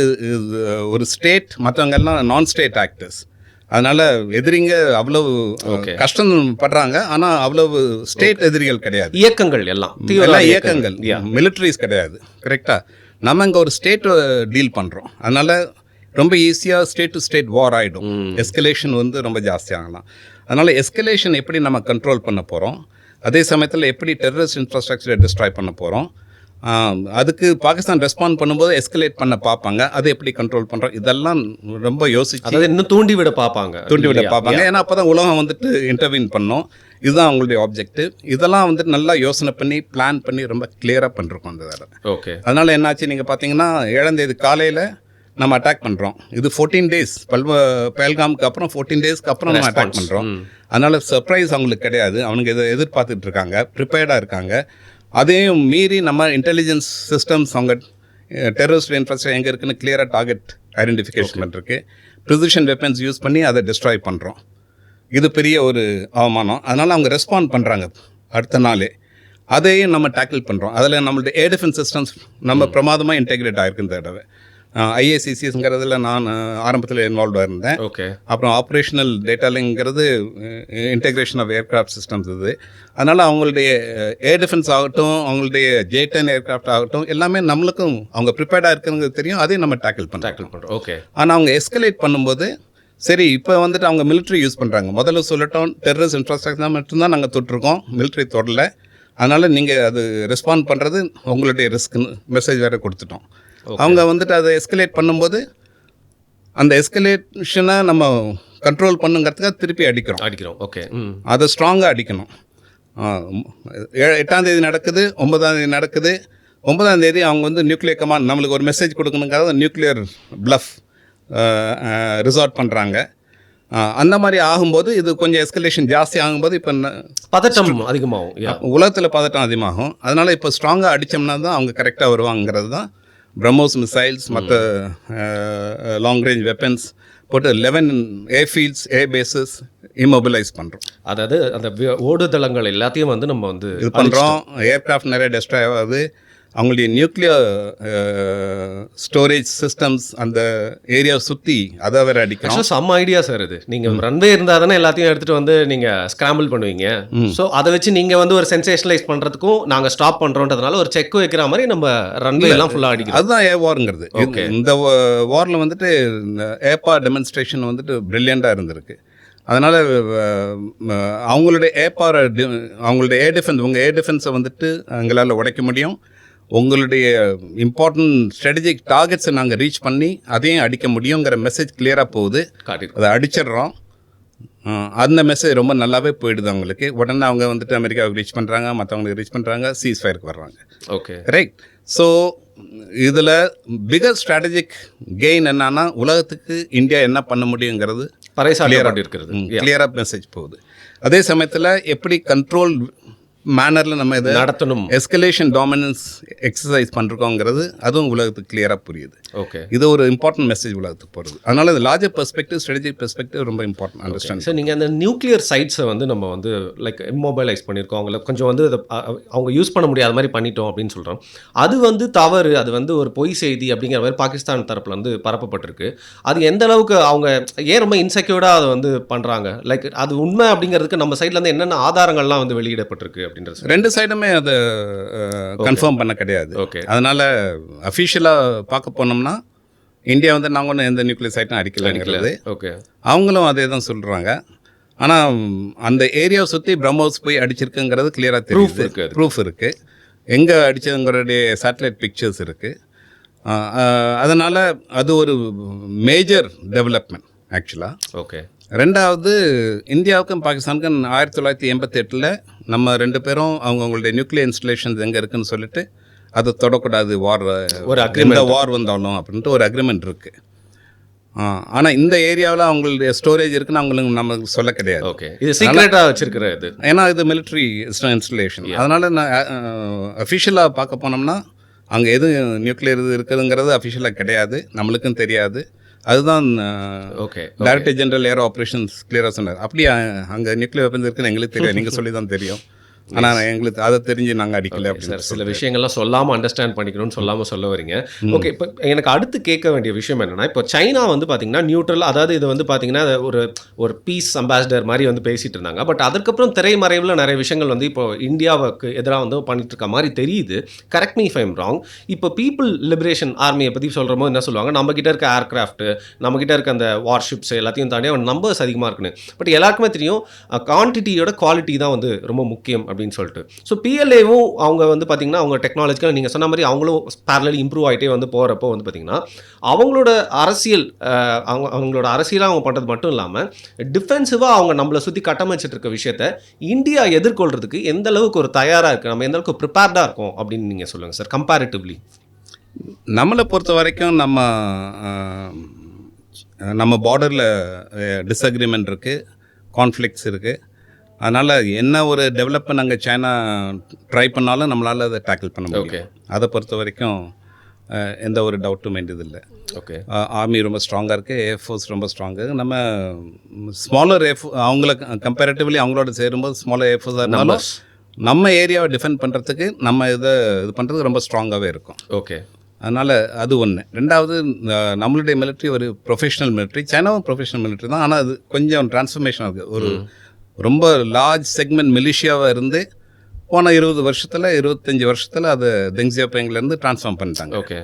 ஒரு ஸ்டேட், மற்றவங்க எல்லாம் நான் ஸ்டேட் ஆக்டர்ஸ். அதனால எதிரிங்க அவ்வளவு கஷ்டம் படுறாங்க. ஆனால் அவ்வளவு ஸ்டேட் எதிரிகள் கிடையாது. இயக்கங்கள் எல்லாம் இயக்கங்கள், மிலிட்ரிஸ் கிடையாது. கரெக்டாக நம்ம இங்கே ஒரு ஸ்டேட் டீல் பண்ணுறோம். அதனால ரொம்ப ஈஸியாக ஸ்டேட் டு ஸ்டேட் வார் ஆகிடும். எஸ்கலேஷன் வந்து ரொம்ப ஜாஸ்தியாகலாம். அதனால் எஸ்கலேஷன் எப்படி நம்ம கண்ட்ரோல் பண்ண போகிறோம், அதே சமயத்தில் எப்படி டெரரிஸ்ட் இன்ஃப்ராஸ்ட்ரக்சரை டிஸ்ட்ராய் பண்ண போகிறோம், அதுக்கு பாகிஸ்தான் ரெஸ்பாண்ட் பண்ணும்போது எஸ்கலேட் பண்ண பார்ப்பாங்க. அதை எப்படி கண்ட்ரோல் பண்ணுறோம், இதெல்லாம் ரொம்ப யோசிச்சு இன்னும் தூண்டி விட பார்ப்பாங்க. ஏன்னா அப்போ தான் உலகம் வந்துட்டு இன்டர்வீன் பண்ணோம். இதுதான் அவங்களுடைய ஆப்ஜெக்டிவ். இதெல்லாம் வந்துட்டு நல்லா யோசனை பண்ணி பிளான் பண்ணி ரொம்ப கிளியராக பண்ணிருக்கோம் அந்த வேலை. ஓகே, அதனால் என்னாச்சு, நீங்கள் பார்த்தீங்கன்னா 7ஆம் தேதி காலையில் நம்ம அட்டாக் பண்ணுறோம். இது 14 days, பஹல்காமுக்கு அப்புறம் 14 daysக்கு அப்புறம் நம்ம அட்டாக் பண்ணுறோம். அதனால் சர்ப்ரைஸ் அவங்களுக்கு கிடையாது. அவனுக்கு இதை எதிர்பார்த்துட்டு இருக்காங்க, ப்ரிப்பேர்டாக இருக்காங்க. அதையும் மீறி நம்ம இன்டெலிஜென்ஸ் சிஸ்டம்ஸ் அவங்க டெரரிஸ்ட் இன்ஃப்ராஸ்ட்ரக்சர் எங்கே இருக்குன்னு கிளியராக டார்கெட் ஐடென்டிஃபிகேஷன் பண்ணிருக்கு. ப்ரிசிஷன் வெப்பன்ஸ் யூஸ் பண்ணி அதை டிஸ்ட்ராய் பண்ணுறோம். இது பெரிய ஒரு அவமானம். அதனால் அவங்க ரெஸ்பாண்ட் பண்ணுறாங்க அடுத்த நாளே. அதையும் நம்ம டேக்கிள் பண்ணுறோம். அதில் நம்மளுடைய ஏர் டிஃபென்ஸ் சிஸ்டம்ஸ் நம்ம பிரமாதமாக இன்டெகிரேட் ஆகிருக்கு இந்த தடவை. ஐஏசிசிஎஸ்ங்கிறதுல நான் ஆரம்பத்தில் இன்வால்வ்டாக இருந்தேன். ஓகே, அப்புறம் ஆப்ரேஷனல் டேட்டாலிங்கிறது இன்டெகிரேஷன் ஆஃப் ஏர்க்ராஃப்ட் சிஸ்டம்ஸ் இது. அதனால் அவங்களுடைய ஏர் டிஃபென்ஸ் ஆகட்டும், அவங்களுடைய J-10 ஏர்க்ராஃப்ட் ஆகட்டும், எல்லாமே நம்மளுக்கும் அவங்க ப்ரிப்பேர்டாக இருக்குங்கிறது தெரியும். அதையும் நம்ம டேக்கிள் பண்ணுறோம். ஓகே, ஆனால் அவங்க எஸ்கலேட் பண்ணும்போது சரி இப்போ வந்துட்டு அவங்க மிலிட்ரி யூஸ் பண்ணுறாங்க. முதல்ல சொல்லட்டும், டெரரிஸ்ட் இன்ஃப்ராஸ்ட்ரக்சர் மட்டும்தான் நாங்கள் தொட்டிருக்கோம், மிலிட்ரி தொடல. அதனால் நீங்கள் அது ரெஸ்பாண்ட் பண்ணுறது உங்களுடைய ரிஸ்க்குன்னு மெசேஜ் வேறு கொடுத்துட்டோம். அவங்க வந்துட்டு அதை எஸ்கலேட் பண்ணும்போது அந்த எஸ்கலேஷனை நம்ம கண்ட்ரோல் பண்ணுங்கிறதுக்காக திருப்பி அடிக்கிறோம். ஓகே, அதை ஸ்ட்ராங்காக அடிக்கணும். 8ஆம் தேதி நடக்குது, 9ஆம் தேதி நடக்குது. 9ஆம் தேதி அவங்க வந்து நியூக்ளியர் கமாண்ட் நம்மளுக்கு ஒரு மெசேஜ் கொடுக்கணுங்கிறத நியூக்ளியர் ப்ளஃப் ரிசார்ட் பண்ணுறாங்க. அந்த மாதிரி ஆகும்போது இது கொஞ்சம் எஸ்கலேஷன் ஜாஸ்தி ஆகும்போது இப்போ பதட்டம் அதிகமாகும், உலகத்தில் பதட்டம் அதிகமாகும். அதனால் இப்போ ஸ்ட்ராங்காக அடித்தோம்னா தான் அவங்க கரெக்டாக வருவாங்கிறது தான் பிரம்மோஸ் மிசைல்ஸ், மற்ற லாங் ரேஞ்ச் வெப்பன்ஸ் போட்டு 11 ஏர்ஃபீல்ட்ஸ், ஏர் பேஸஸ் இம்மொபிலைஸ் பண்ணுறோம். அதாவது அந்த ஓடுதளங்கள் எல்லாத்தையும் வந்து நம்ம வந்து இது பண்ணுறோம். ஏர்க்ராஃப்ட் நிறைய டெஸ்ட்ராய் ஆகுது. அவங்களுடைய நியூக்ளியர் ஸ்டோரேஜ் சிஸ்டம்ஸ் அந்த ஏரியாவை சுற்றி அதை வேறு அடிக்கணும். செம்ம ஐடியா சார் இது. நீங்கள் ரன்வே இருந்தால் தானே எல்லாத்தையும் எடுத்துகிட்டு வந்து நீங்கள் ஸ்க்ராம்பிள் பண்ணுவீங்க. ஸோ அதை வச்சு நீங்கள் வந்து ஒரு சென்சேஷனலைஸ் பண்ணுறதுக்கும் நாங்கள் ஸ்டாப் பண்ணுறோன்றதுனால ஒரு செக் வைக்கிற மாதிரி நம்ம ரன்வே எல்லாம் ஃபுல்லாக அடிக்கிறோம். அதுதான் ஏர் வாருங்கிறது. இந்த வாரில் வந்துட்டு ஏர்பார் டெமான்ஸ்ட்ரேஷன் வந்துட்டு பிரில்லியண்ட்டாக இருந்திருக்கு. அதனால் அவங்களுடைய அவங்களுடைய ஏர் டிஃபென்ஸ், உங்கள் ஏர் டிஃபென்ஸை வந்துட்டு எங்களால் உடைக்க முடியும். உங்களுடைய இம்பார்ட்டன்ட் ஸ்ட்ராட்டஜிக் டார்கெட்ஸை நாங்கள் ரீச் பண்ணி அதையும் அடிக்க முடியுங்கிற மெசேஜ் கிளியராக போகுது. அதை அடிச்சிடுறோம். அந்த மெசேஜ் ரொம்ப நல்லாவே போயிடுது அவங்களுக்கு. உடனே அவங்க வந்துட்டு அமெரிக்காவுக்கு ரீச் பண்ணுறாங்க, மற்றவங்களுக்கு ரீச் பண்ணுறாங்க, சீஸ் ஃபயருக்கு வர்றாங்க. Okay, right. ஸோ இதில் பிகர் ஸ்ட்ராட்டஜிக் கெயின் என்னன்னா, உலகத்துக்கு இந்தியா என்ன பண்ண முடியுங்கிறது கிளியராக மெசேஜ் போகுது. அதே சமயத்தில் எப்படி கண்ட்ரோல் மேனரில் நம்ம இதை நடத்தணும், எஸ்கலேஷன் டாமினன்ஸ் எக்ஸசைஸ் பண்ணுறோங்கிறது அதுவும் உலகத்துக்கு கிளியராக புரியுது. ஓகே, இது ஒரு இம்பார்ட்டன்ட் மெசேஜ் உலகத்துக்கு போகிறது. அதனால் இது லார்ஜர் பெர்ஸ்பெக்டிவ், ஸ்ட்ராட்டஜிக் பெர்ஸ்பெக்டிவ் ரொம்ப இம்பார்ட்டன்ட் அண்டர்ஸ்டாண்ட். சார், நீங்கள் அந்த நியூக்ளியர் சைட்ஸை வந்து நம்ம வந்து லைக் இம்மொபைலைஸ் பண்ணியிருக்கோம், அவங்கள கொஞ்சம் வந்து அவங்க யூஸ் பண்ண முடியாத மாதிரி பண்ணிட்டோம் அப்படின்னு சொல்கிறோம். அது வந்து தவறு, அது வந்து ஒரு பொய் செய்தி அப்படிங்கிற மாதிரி பாகிஸ்தான் தரப்பில் வந்து பரப்பப்பட்டிருக்கு. அது எந்த அளவுக்கு அவங்க ஏன் ரொம்ப இன்செக்யூர்டாக அதை வந்து பண்ணுறாங்க, லைக் அது உண்மை அப்படிங்கிறதுக்கு நம்ம சைட்லேருந்து என்னென்ன ஆதாரங்கள்லாம் வந்து வெளியிடப்பட்டிருக்கு அப்படின்றது? ரெண்டு சைடுமே அதை கன்ஃபார்ம் பண்ண கிடையாது. ஓகே, அதனால் அஃபிஷியலாக பார்க்க போனோம்னா இந்தியா வந்து நாங்கள் ஒன்றும் எந்த நியூக்ளியர் சைட்டும் அடிக்கலைங்கிறது. ஓகே, அவங்களும் அதே தான் சொல்கிறாங்க. ஆனால் அந்த ஏரியாவை சுற்றி பிரம்மோஸ் போய் அடிச்சிருக்குங்கிறது கிளியராக தெரியுது, ப்ரூஃப் இருக்குது. எங்கே அடித்ததுங்கிறடைய சேட்டலைட் பிக்சர்ஸ் இருக்குது. அதனால் அது ஒரு மேஜர் டெவலப்மெண்ட் ஆக்சுவலாக. ஓகே, ரெண்டாவது, இந்தியாவுக்கும் பாகிஸ்தானுக்கும் 1988 நம்ம 2 பேரும் அவங்களுடைய நியூக்ளியர் இன்ஸ்டலேஷன்ஸ் எங்கே இருக்குதுன்னு சொல்லிட்டு அதை தொடக்கூடாது, வார் ஒரு எந்த வார் வந்தாலும் அப்படின்ட்டு ஒரு அக்ரிமெண்ட் இருக்குது. ஆனால் இந்த ஏரியாவில் அவங்களுடைய ஸ்டோரேஜ் இருக்குன்னு அவங்களுக்கு நமக்கு சொல்ல கிடையாது. ஓகே, இது சீக்ரெட்டாக வச்சிருக்கிற இது, ஏன்னா இது மிலிட்ரி இன்ஸ்டலேஷன். அதனால் நான் அஃபிஷியலாக பார்க்க போனோம்னா அங்கே எது நியூக்ளியர் இது இருக்குதுங்கிறது அஃபிஷியலாக கிடையாது, நம்மளுக்கும் தெரியாது. அதுதான் ஓகே டைரக்டர் ஜெனரல் ஏர் ஆப்ரேஷன்ஸ் கிளியராக சொன்னார். அப்படியே அங்கே நியூக்ளியர் வெப்பன்ஸ் இருக்குன்னு எங்களுக்கு தெரியாது, நீங்கள் சொல்லி தான் தெரியும். ஆனால் எங்களுக்கு அதை தெரிஞ்சு நாங்கள் அடிக்கல அப்படின்னு சில விஷயங்கள்லாம் சொல்லாமல் அண்டர்ஸ்டாண்ட் பண்ணிக்கணும்னு சொல்லாமல் சொல்ல வரீங்க. ஓகே, இப்போ எனக்கு அடுத்து கேட்க வேண்டிய விஷயம் என்னென்னா, இப்போ சைனா வந்து பார்த்தீங்கன்னா நியூட்ரல், அதாவது இது வந்து பார்த்தீங்கன்னா ஒரு பீஸ் அம்பாசிடர் மாதிரி வந்து பேசிகிட்டு இருந்தாங்க. பட் அதுக்கப்புறம் திரைமறைவில் நிறைய விஷயங்கள் வந்து இப்போ இந்தியாவுக்கு எதிராக வந்து பண்ணிட்டு இருக்க மாதிரி தெரியுது. Correct me if I am wrong. இப்போ பீப்புள் லிபரேஷன் ஆர்மியை பற்றி சொல்கிறமோ என்ன சொல்லுவாங்க, நம்மக்கிட்ட இருக்க ஏர்கிராஃப்ட், நம்மக்கிட்ட இருக்க அந்த வார்ஷிப்ஸ் எல்லாத்தையும் தாண்டி அவன் நம்பர்ஸ் அதிகமாக இருக்குன்னு. பட் எல்லாருக்குமே தெரியும் குவான்டிட்டியோட குவாலிட்டி தான் வந்து ரொம்ப முக்கியம் அப்படின்னு சொல்லிட்டு. ஸோ பிஎல்ஏவும் அவங்க வந்து பார்த்தீங்கன்னா அவங்க டெக்னாலஜிக்கல் நீங்கள் சொன்ன மாதிரி அவங்களும் பேரலி இம்ப்ரூவ் ஆகிட்டே வந்து போகிறப்போ வந்து பார்த்தீங்கன்னா அவங்களோட அரசியல் அவங்களோட அரசியலாக அவங்க பண்ணுறது மட்டும் இல்லாமல் டிஃபென்சிவாக அவங்க நம்மளை சுற்றி கட்டமைச்சிட்டு இருக்க விஷயத்த இந்தியா எதிர்கொள்கிறதுக்கு எந்த அளவுக்கு ஒரு தயாராக இருக்குது, நம்ம எந்த அளவுக்கு ப்ரிப்பேர்டாக இருக்கோம் அப்படின்னு நீங்கள் சொல்லுங்கள் சார் கம்பேரிட்டிவ்லி. நம்மளை பொறுத்த வரைக்கும் நம்ம பார்டரில் டிஸ்அக்ரிமெண்ட் இருக்குது, கான்ஃப்ளிக்ட்ஸ் இருக்குது. அதனால் என்ன ஒரு டெவலப்மெண்ட் அங்கே சைனா ட்ரை பண்ணாலும் நம்மளால் அதை டேக்கிள் பண்ண முடியும். அதை பொறுத்த வரைக்கும் எந்த ஒரு டவுட்டும் வேண்டியது இல்லை. ஓகே, ஆர்மி ரொம்ப ஸ்ட்ராங்காக இருக்குது, ஏர்ஃபோர்ஸ் ரொம்ப ஸ்ட்ராங்கு. நம்ம ஸ்மாலர் அவங்கள கம்பேரிட்டிவ்லி அவங்களோட சேரும்போது ஸ்மாலர் ஏர்ஃபோர்ஸாக இருந்தாலும் நம்ம ஏரியாவை டிஃபெண்ட் பண்ணுறதுக்கு நம்ம இது பண்ணுறது ரொம்ப ஸ்ட்ராங்காகவே இருக்கும். ஓகே, அதனால் அது ஒன்று. ரெண்டாவது, நம்மளுடைய மிலிட்ரி ஒரு ப்ரொஃபஷனல் மிலிட்ரி, சைனாவும் ப்ரொஃபஷனல் மிலிட்ரி தான். ஆனால் அது கொஞ்சம் டிரான்ஸ்ஃபர்மேஷன் இருக்குது. ஒரு ரொம்ப லார்ஜ் செக்மெண்ட் மிலிஷியாவாக இருந்து போன 20 வருஷத்தில் 25 வருஷத்தில் அதை தெங் ஜியாபிங்லேருந்து ட்ரான்ஸ்ஃபார்ம் பண்ணிட்டாங்க. ஓகே,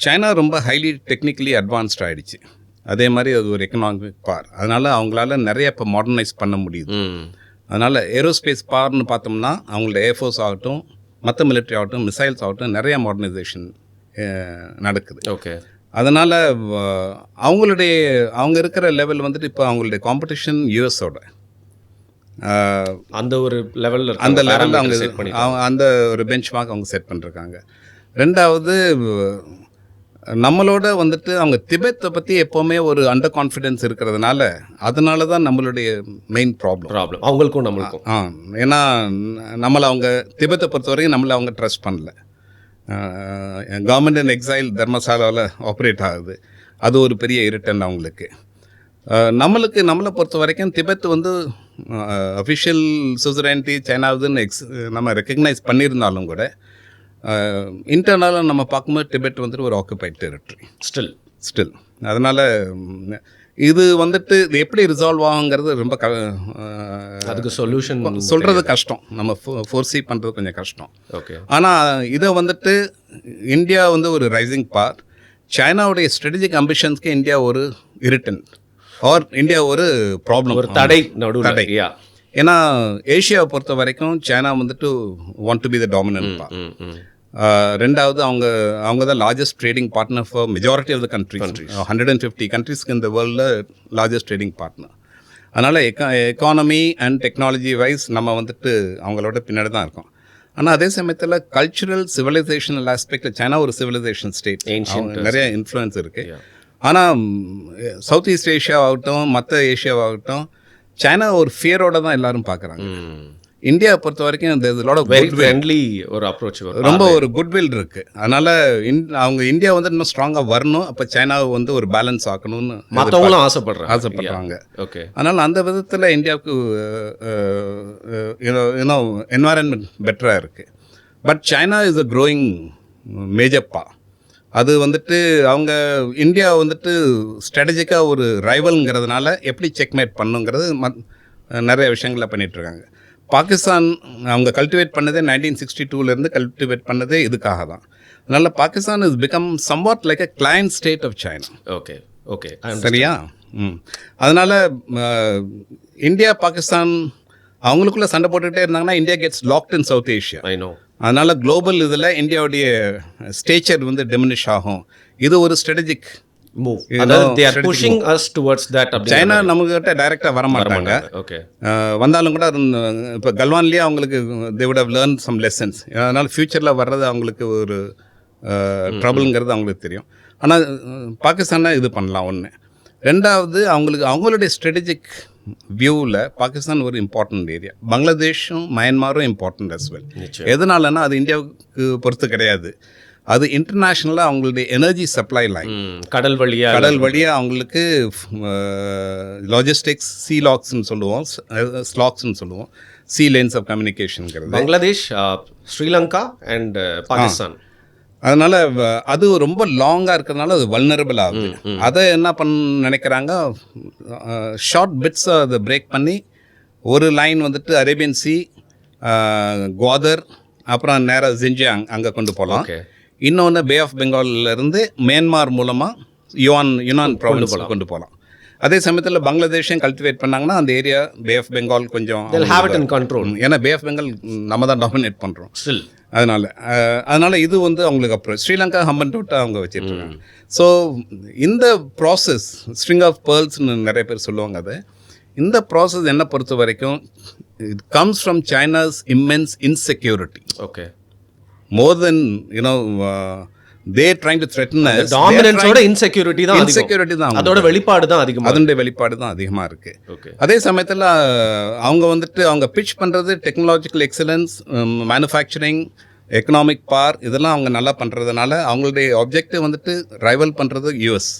சைனா ரொம்ப ஹைலி டெக்னிக்கலி அட்வான்ஸ்ட் ஆகிடுச்சு. அதே மாதிரி அது ஒரு எக்கனாமிக் பவர். அதனால் அவங்களால நிறைய இப்போ மாடர்னைஸ் பண்ண முடியுது. அதனால் ஏரோஸ்பேஸ் பவர்னு பார்த்தோம்னா அவங்களோட ஏர்ஃபோர்ஸ் ஆகட்டும், மற்ற மிலிட்ரி ஆகட்டும், மிசைல்ஸ் ஆகட்டும், நிறைய மாடர்னைசேஷன் நடக்குது. ஓகே, அதனால் அவங்க இருக்கிற லெவல் வந்துட்டு இப்போ அவங்களுடைய காம்படிஷன் யூஎஸோட அந்த ஒரு லெவலில் அவங்க அந்த ஒரு பெஞ்ச் மார்க் அவங்க செட் பண்ணிருக்காங்க. ரெண்டாவது, நம்மளோட வந்துட்டு அவங்க திபெத்தை பற்றி எப்போவுமே ஒரு அண்டர் கான்ஃபிடென்ஸ் இருக்கிறதுனால அதனால தான் நம்மளுடைய மெயின் ப்ராப்ளம் அவங்களுக்கும் நம்மளுக்கும். ஏன்னா நம்மளை அவங்க திபெத்தை பொறுத்த வரைக்கும் நம்மளை அவங்க ட்ரஸ்ட் பண்ணல. கவர்மெண்ட் இன் எக்ஸைல் தர்மசாலாவில் ஆப்ரேட் ஆகுது, அது ஒரு பெரிய இரிட்டன் அவங்களுக்கு. நம்மளை பொறுத்த வரைக்கும் திபெத் வந்து அஃபிஷியல் சுசரைனிட்டி சைனாவுதுன்னு நம்ம ரெக்கக்னைஸ் பண்ணியிருந்தாலும் கூட இன்டர்னலாக நம்ம பார்க்கும்போது டிபெட் வந்துட்டு ஒரு ஆக்குபைட் டெரிட்டரி ஸ்டில். அதனால் இது வந்துட்டு இது எப்படி ரிசால்வ் ஆகுங்கிறது ரொம்ப அதுக்கு சொல்யூஷன் சொல்கிறது கஷ்டம், நம்ம ஃபோர்ஸி பண்ணுறது கொஞ்சம் கஷ்டம். ஓகே, ஆனால் இதை வந்துட்டு இந்தியா வந்து ஒரு ரைசிங் பவர், சைனாவுடைய ஸ்ட்ராட்டஜிக் அம்பிஷன்ஸ்க்கு இந்தியா ஒரு இரிட்டன்ட் ஆர் இந்தியா ஒரு ப்ராப்ளம், ஒரு தடை. ஏன்னா ஏஷியாவை பொறுத்த வரைக்கும் சைனா வந்துட்டு want to be the dominant power. ரெண்டாவது, அவங்க தான் largest trading partner for majority of the countries. 150 கண்ட்ரிஸ்க்கு இந்த வேர்ல்டில் லார்ஜஸ்ட் ட்ரேடிங் பார்ட்னர். அதனால் எக்கானமி அண்ட் டெக்னாலஜி வைஸ் நம்ம வந்துட்டு அவங்களோட பின்னாடி தான் இருக்கோம். ஆனால் அதே சமயத்தில் கல்ச்சுரல் சிவிலைசேஷனல் ஆஸ்பெக்டில் சைனா ஒரு சிவிலைசேஷன் ஸ்டேட், நிறைய இன்ஃப்ளூயன்ஸ் இருக்குது. ஆனால் சவுத் ஈஸ்ட் ஏஷியாவாகட்டும் மற்ற ஏஷியாவாகட்டும் சைனா ஒரு ஃபியரோட தான் எல்லாரும் பார்க்குறாங்க. இந்தியா பொறுத்த வரைக்கும் ஒரு அப்ரோச், ரொம்ப ஒரு குட்வில் இருக்குது. அதனால் அவங்க இந்தியா வந்து இன்னும் ஸ்ட்ராங்காக வரணும், அப்போ சைனாவை வந்து ஒரு பேலன்ஸ் ஆக்கணும்னு மற்றவங்களும் ஆசைப்படுறாங்க. ஓகே, அதனால் அந்த விதத்தில் இந்தியாவுக்கு இன்னும் என்வாரன்மெண்ட் பெட்டராக இருக்குது. But China is a growing major பா. அது வந்துட்டு அவங்க இந்தியா வந்துட்டு ஸ்ட்ராட்டஜிக்காக ஒரு ரைவல்ங்கிறதுனால எப்படி செக்மேட் பண்ணுங்கிறது நிறைய விஷயங்களை பண்ணிகிட்ருக்காங்க. பாகிஸ்தான் அவங்க கல்டிவேட் பண்ணதே 1962 கல்டிவேட் பண்ணதே இதுக்காக தான். அதனால் Pakistan is become somewhat like a client state of China. Okay, okay, சரியா? அதனால் இந்தியா பாகிஸ்தான் அவங்களுக்குள்ளே சண்டை போட்டுக்கிட்டே இருந்தாங்கன்னா India gets locked in South Asia. அதனால் குளோபல் இதில் இந்தியாவுடைய ஸ்டேச்சர் வந்து டிமினிஷ் ஆகும். இது ஒரு ஸ்ட்ராட்டஜிக் மூவ் அதாவது they are pushing us towards that China நம்மகிட்ட டைரெக்டாக வர மாட்டாங்க. ஓகே வந்தாலும் கூட இப்போ கல்வான்லேயே அவங்களுக்கு they would have learn some lessons. அதனால் ஃப்யூச்சரில் வர்றது அவங்களுக்கு ஒரு ட்ரபிள்ங்கிறது அவங்களுக்கு தெரியும். ஆனால் பாகிஸ்தானை இது பண்ணலாம் ஒன்று. ரெண்டாவது அவங்களுடைய ஸ்ட்ராட்டஜிக் வியூவில் பாகிஸ்தான் ஒரு இம்பார்ட்டன்ட் ஏரியா. பங்களாதேஷும் மயன்மாரும் இம்பார்ட்டன்ட் அஸ் வெல். எதனாலன்னா அது இந்தியாவுக்கு பொறுத்து கிடையாது. அது இன்டர்நேஷ்னலாக அவங்களுடைய எனர்ஜி சப்ளை லைன் கடல் வழியாக அவங்களுக்கு லாஜிஸ்டிக்ஸ் சீலாக்ஸ்ன்னு சொல்லுவோம், ஸ்லாக்ஸ்ன்னு சொல்லுவோம், சி லைன்ஸ் ஆஃப் கம்யூனிகேஷனுங்கிறது. பங்களாதேஷ், ஸ்ரீலங்கா அண்ட் பாகிஸ்தான். அதனால் அது ரொம்ப லாங்காக இருக்கிறதுனால அது வல்னரபிள் ஆகுது. அதை என்ன நினைக்கிறாங்க, ஷார்ட் பிட்ஸை அதை பிரேக் பண்ணி ஒரு லைன் வந்துட்டு அரேபியன் சி, குவாதர், அப்புறம் நேராக ஜின்ஜியாங் அங்கே கொண்டு போகலாம். இன்னொன்று பே ஆஃப் பெங்காலிருந்து மியான்மார் மூலமாக யுனான் ப்ராவின்ஸ் கொண்டு போகலாம். அதே சமயத்தில் பங்களாதேஷையும் கல்டிவேட் பண்ணாங்கன்னா அந்த ஏரியா பே ஆஃப் பெங்கால் கொஞ்சம் கண்ட்ரோல். ஏன்னா பே ஆஃப் பெங்கால் நம்ம தான் டாமினேட் பண்ணுறோம் ஸ்டில். அதனால் இது அவங்களுக்கு அப்புறம் ஸ்ரீலங்கா ஹம்பன்டோட்டா அவங்க வச்சுருக்காங்க. ஸோ இந்த ப்ராசஸ் ஸ்ட்ரிங் ஆஃப் பேர்ல்ஸ்னு நிறைய பேர் சொல்லுவாங்க. அது இந்த ப்ராசஸ் என்ன பொறுத்த வரைக்கும் it comes from China's immense insecurity. Okay, more than they're trying to threaten us. டாமினன்ஸோட இன்செக்யூரிட்டி தான் அதோட வெளிப்பாடு தான் அதிகமாக இருக்கு. அதே சமயத்தில் அவங்க அவங்க பிட்ச் பண்ணுறது technological excellence, manufacturing, economic power, இதெல்லாம் அவங்க நல்லா பண்ணுறதுனால அவங்களுடைய ஆப்ஜெக்டிவ் ரைவல் பண்ணுறது யூஎஸ்.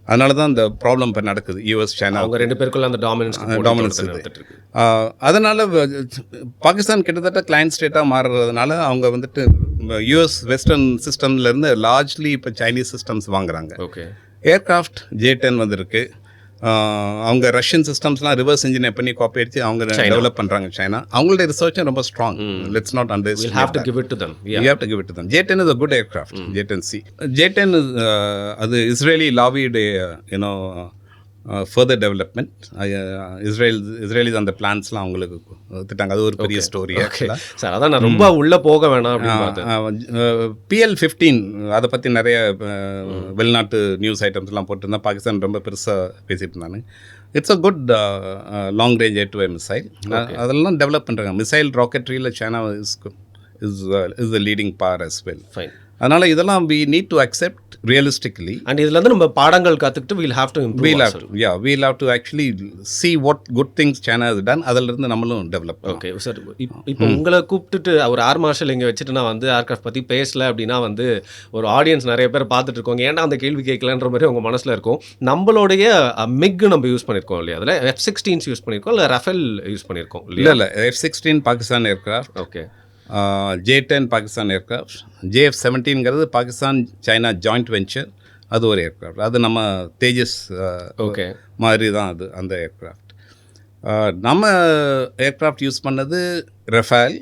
அதனால தான் இந்த ப்ராப்ளம் இப்போ நடக்குது. யூஎஸ் சைனா அவங்க ரெண்டு பேருக்குள்ள அந்த டாமினன்ஸ் அதனால் பாகிஸ்தான் கிட்டத்தட்ட கிளைண்ட் ஸ்டேட்டாக மாறுறதுனால அவங்க யூஎஸ் வெஸ்டர்ன் சிஸ்டம்லேருந்து லார்ஜ்லி இப்போ சைனீஸ் சிஸ்டம்ஸ் வாங்குறாங்க. ஓகே, ஏர்க்ராஃப்ட் J-10 வந்திருக்கு. அவங்க ரஷ்யன் சிஸ்டம்ஸ்லாம் ரிவர்ஸ் இன்ஜினியர் பண்ணி காப்பி அடிச்சு அவங்க டெவலப் பண்ணுறாங்க சைனா. அவங்களுடைய ரிசர்ச்சும் ரொம்ப strong. Let's not underestimate. We have to give it to them. You have to give it to them. J-10 is a good aircraft. J-10C. J-10 is அது Israeli லாபியுடைய further development. Israelis அந்த பிளான்ஸ்லாம் அவங்களுக்கு திட்டாங்க. அது ஒரு பெரிய story. Sir அதான் நான் ரொம்ப உள்ளே போக வேணாம். PL-15 அதை பற்றி நிறைய வெளிநாட்டு நியூஸ் ஐட்டம்ஸ்லாம் போட்டிருந்தேன். பாகிஸ்தான் ரொம்ப பெருசாக பேசிட்டு இருந்தாங்க. It's a good long range air to air missile. அதெல்லாம் டெவலப் பண்ணுறாங்க. மிசைல் ராக்கெட்ரியில் China is the leading power as well. Fine. அதனால் இதெல்லாம் we need to accept realistically. And இதில் நம்ம பாடங்கள் கற்றுக்கிட்டு we'll have to improve. We'll have to actually see what good things China has done. அதிலிருந்து நம்மளும் டெவலப். ஓகே சார், இப்போ உங்களை கூப்பிட்டுட்டு ஒரு ஏர் மார்ஷல் இங்கே வச்சுட்டு நான் ஏர்க்ராஃப்ட் பற்றி பேசலை அப்படின்னா ஒரு ஆடியன்ஸ் நிறைய பேர் பார்த்துட்டு இருக்கோங்க. ஏன்னா அந்த கேள்வி கேட்கலன்ற மாதிரி உங்கள் மனசில் இருக்கும். நம்மளுடைய மிக் நம்ம யூஸ் பண்ணியிருக்கோம் இல்லையா, அதில் F-16s யூஸ் பண்ணியிருக்கோம், இல்லை ரஃபேல் யூஸ் பண்ணியிருக்கோம் இல்லை F-16 Pakistan aircraft. Okay, J-10 Pakistan aircraft. JF-17ங்கிறது பாகிஸ்தான் சைனா ஜாயிண்ட் வெஞ்சர். அது ஒரு ஏர்க்ராஃப்ட். அது நம்ம தேஜஸ் ஓகே மாதிரி தான் அது அந்த ஏர்க்ராஃப்ட். நம்ம ஏர்க்ராஃப்ட் யூஸ் பண்ணது ரஃபேல்,